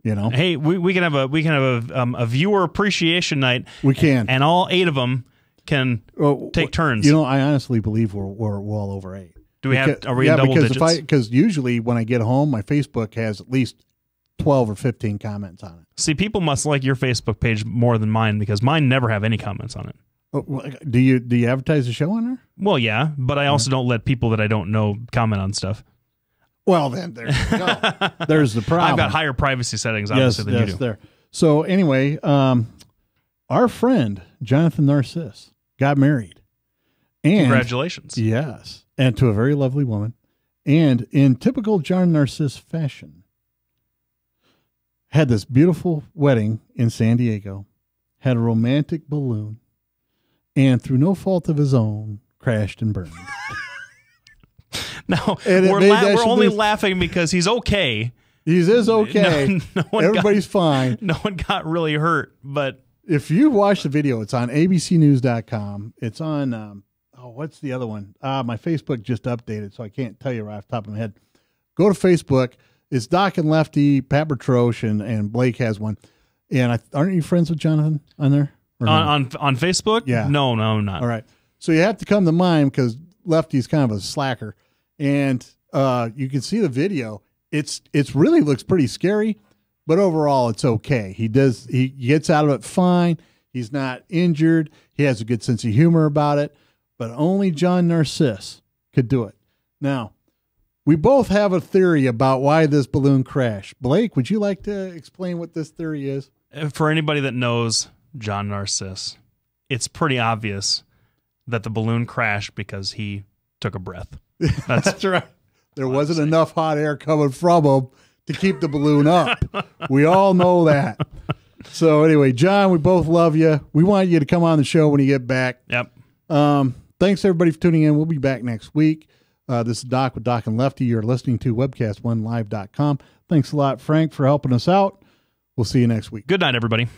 [SPEAKER 1] You know,
[SPEAKER 2] hey, we can have a viewer appreciation night.
[SPEAKER 1] We can,
[SPEAKER 2] and all 8 of them can take turns.
[SPEAKER 1] You know, I honestly believe we're well over 8.
[SPEAKER 2] Do we have? Are we in double digits?
[SPEAKER 1] Because usually when I get home, my Facebook has at least 12 or 15 comments on it.
[SPEAKER 2] See, people must like your Facebook page more than mine because mine never have any comments on it.
[SPEAKER 1] Oh, do you advertise the show on there?
[SPEAKER 2] Well, yeah, but I also don't let people that I don't know comment on stuff.
[SPEAKER 1] Well, then there you go. There's the problem.
[SPEAKER 2] I've got higher privacy settings, obviously, than you do.
[SPEAKER 1] There. So anyway, our friend Jonathan Narciss got married. And
[SPEAKER 2] congratulations.
[SPEAKER 1] Yes. And to a very lovely woman. And in typical John Narciss fashion, had this beautiful wedding in San Diego, had a romantic balloon, and through no fault of his own, crashed and burned.
[SPEAKER 2] No, we're only laughing because he's okay.
[SPEAKER 1] He is okay. Everybody's fine.
[SPEAKER 2] No one got really hurt. But
[SPEAKER 1] if you watch the video, it's on abcnews.com. It's on, what's the other one? My Facebook just updated, so I can't tell you right off the top of my head. Go to Facebook. It's Doc and Lefty, Pat Bertroche, and Blake has one. And aren't you friends with Jonathan on there?
[SPEAKER 2] On Facebook?
[SPEAKER 1] Yeah.
[SPEAKER 2] No, I'm not.
[SPEAKER 1] All right. So you have to come to mine because Lefty's kind of a slacker. And you can see the video. It's really looks pretty scary, but overall it's okay. He gets out of it fine. He's not injured. He has a good sense of humor about it, but only John Narciss could do it. Now, we both have a theory about why this balloon crashed. Blake, would you like to explain what this theory is?
[SPEAKER 2] For anybody that knows John Narciss, it's pretty obvious that the balloon crashed because he took a breath.
[SPEAKER 1] That's right. There wasn't enough hot air coming from him to keep the balloon up. We all know that. So anyway, John, we both love you. We want you to come on the show when you get back.
[SPEAKER 2] Yep.
[SPEAKER 1] Thanks everybody for tuning in. We'll be back next week. This is Doc with Doc and Lefty. You're listening to webcast1live.com. Thanks a lot, Frank, for helping us out. We'll see you next week.
[SPEAKER 2] Good night, everybody.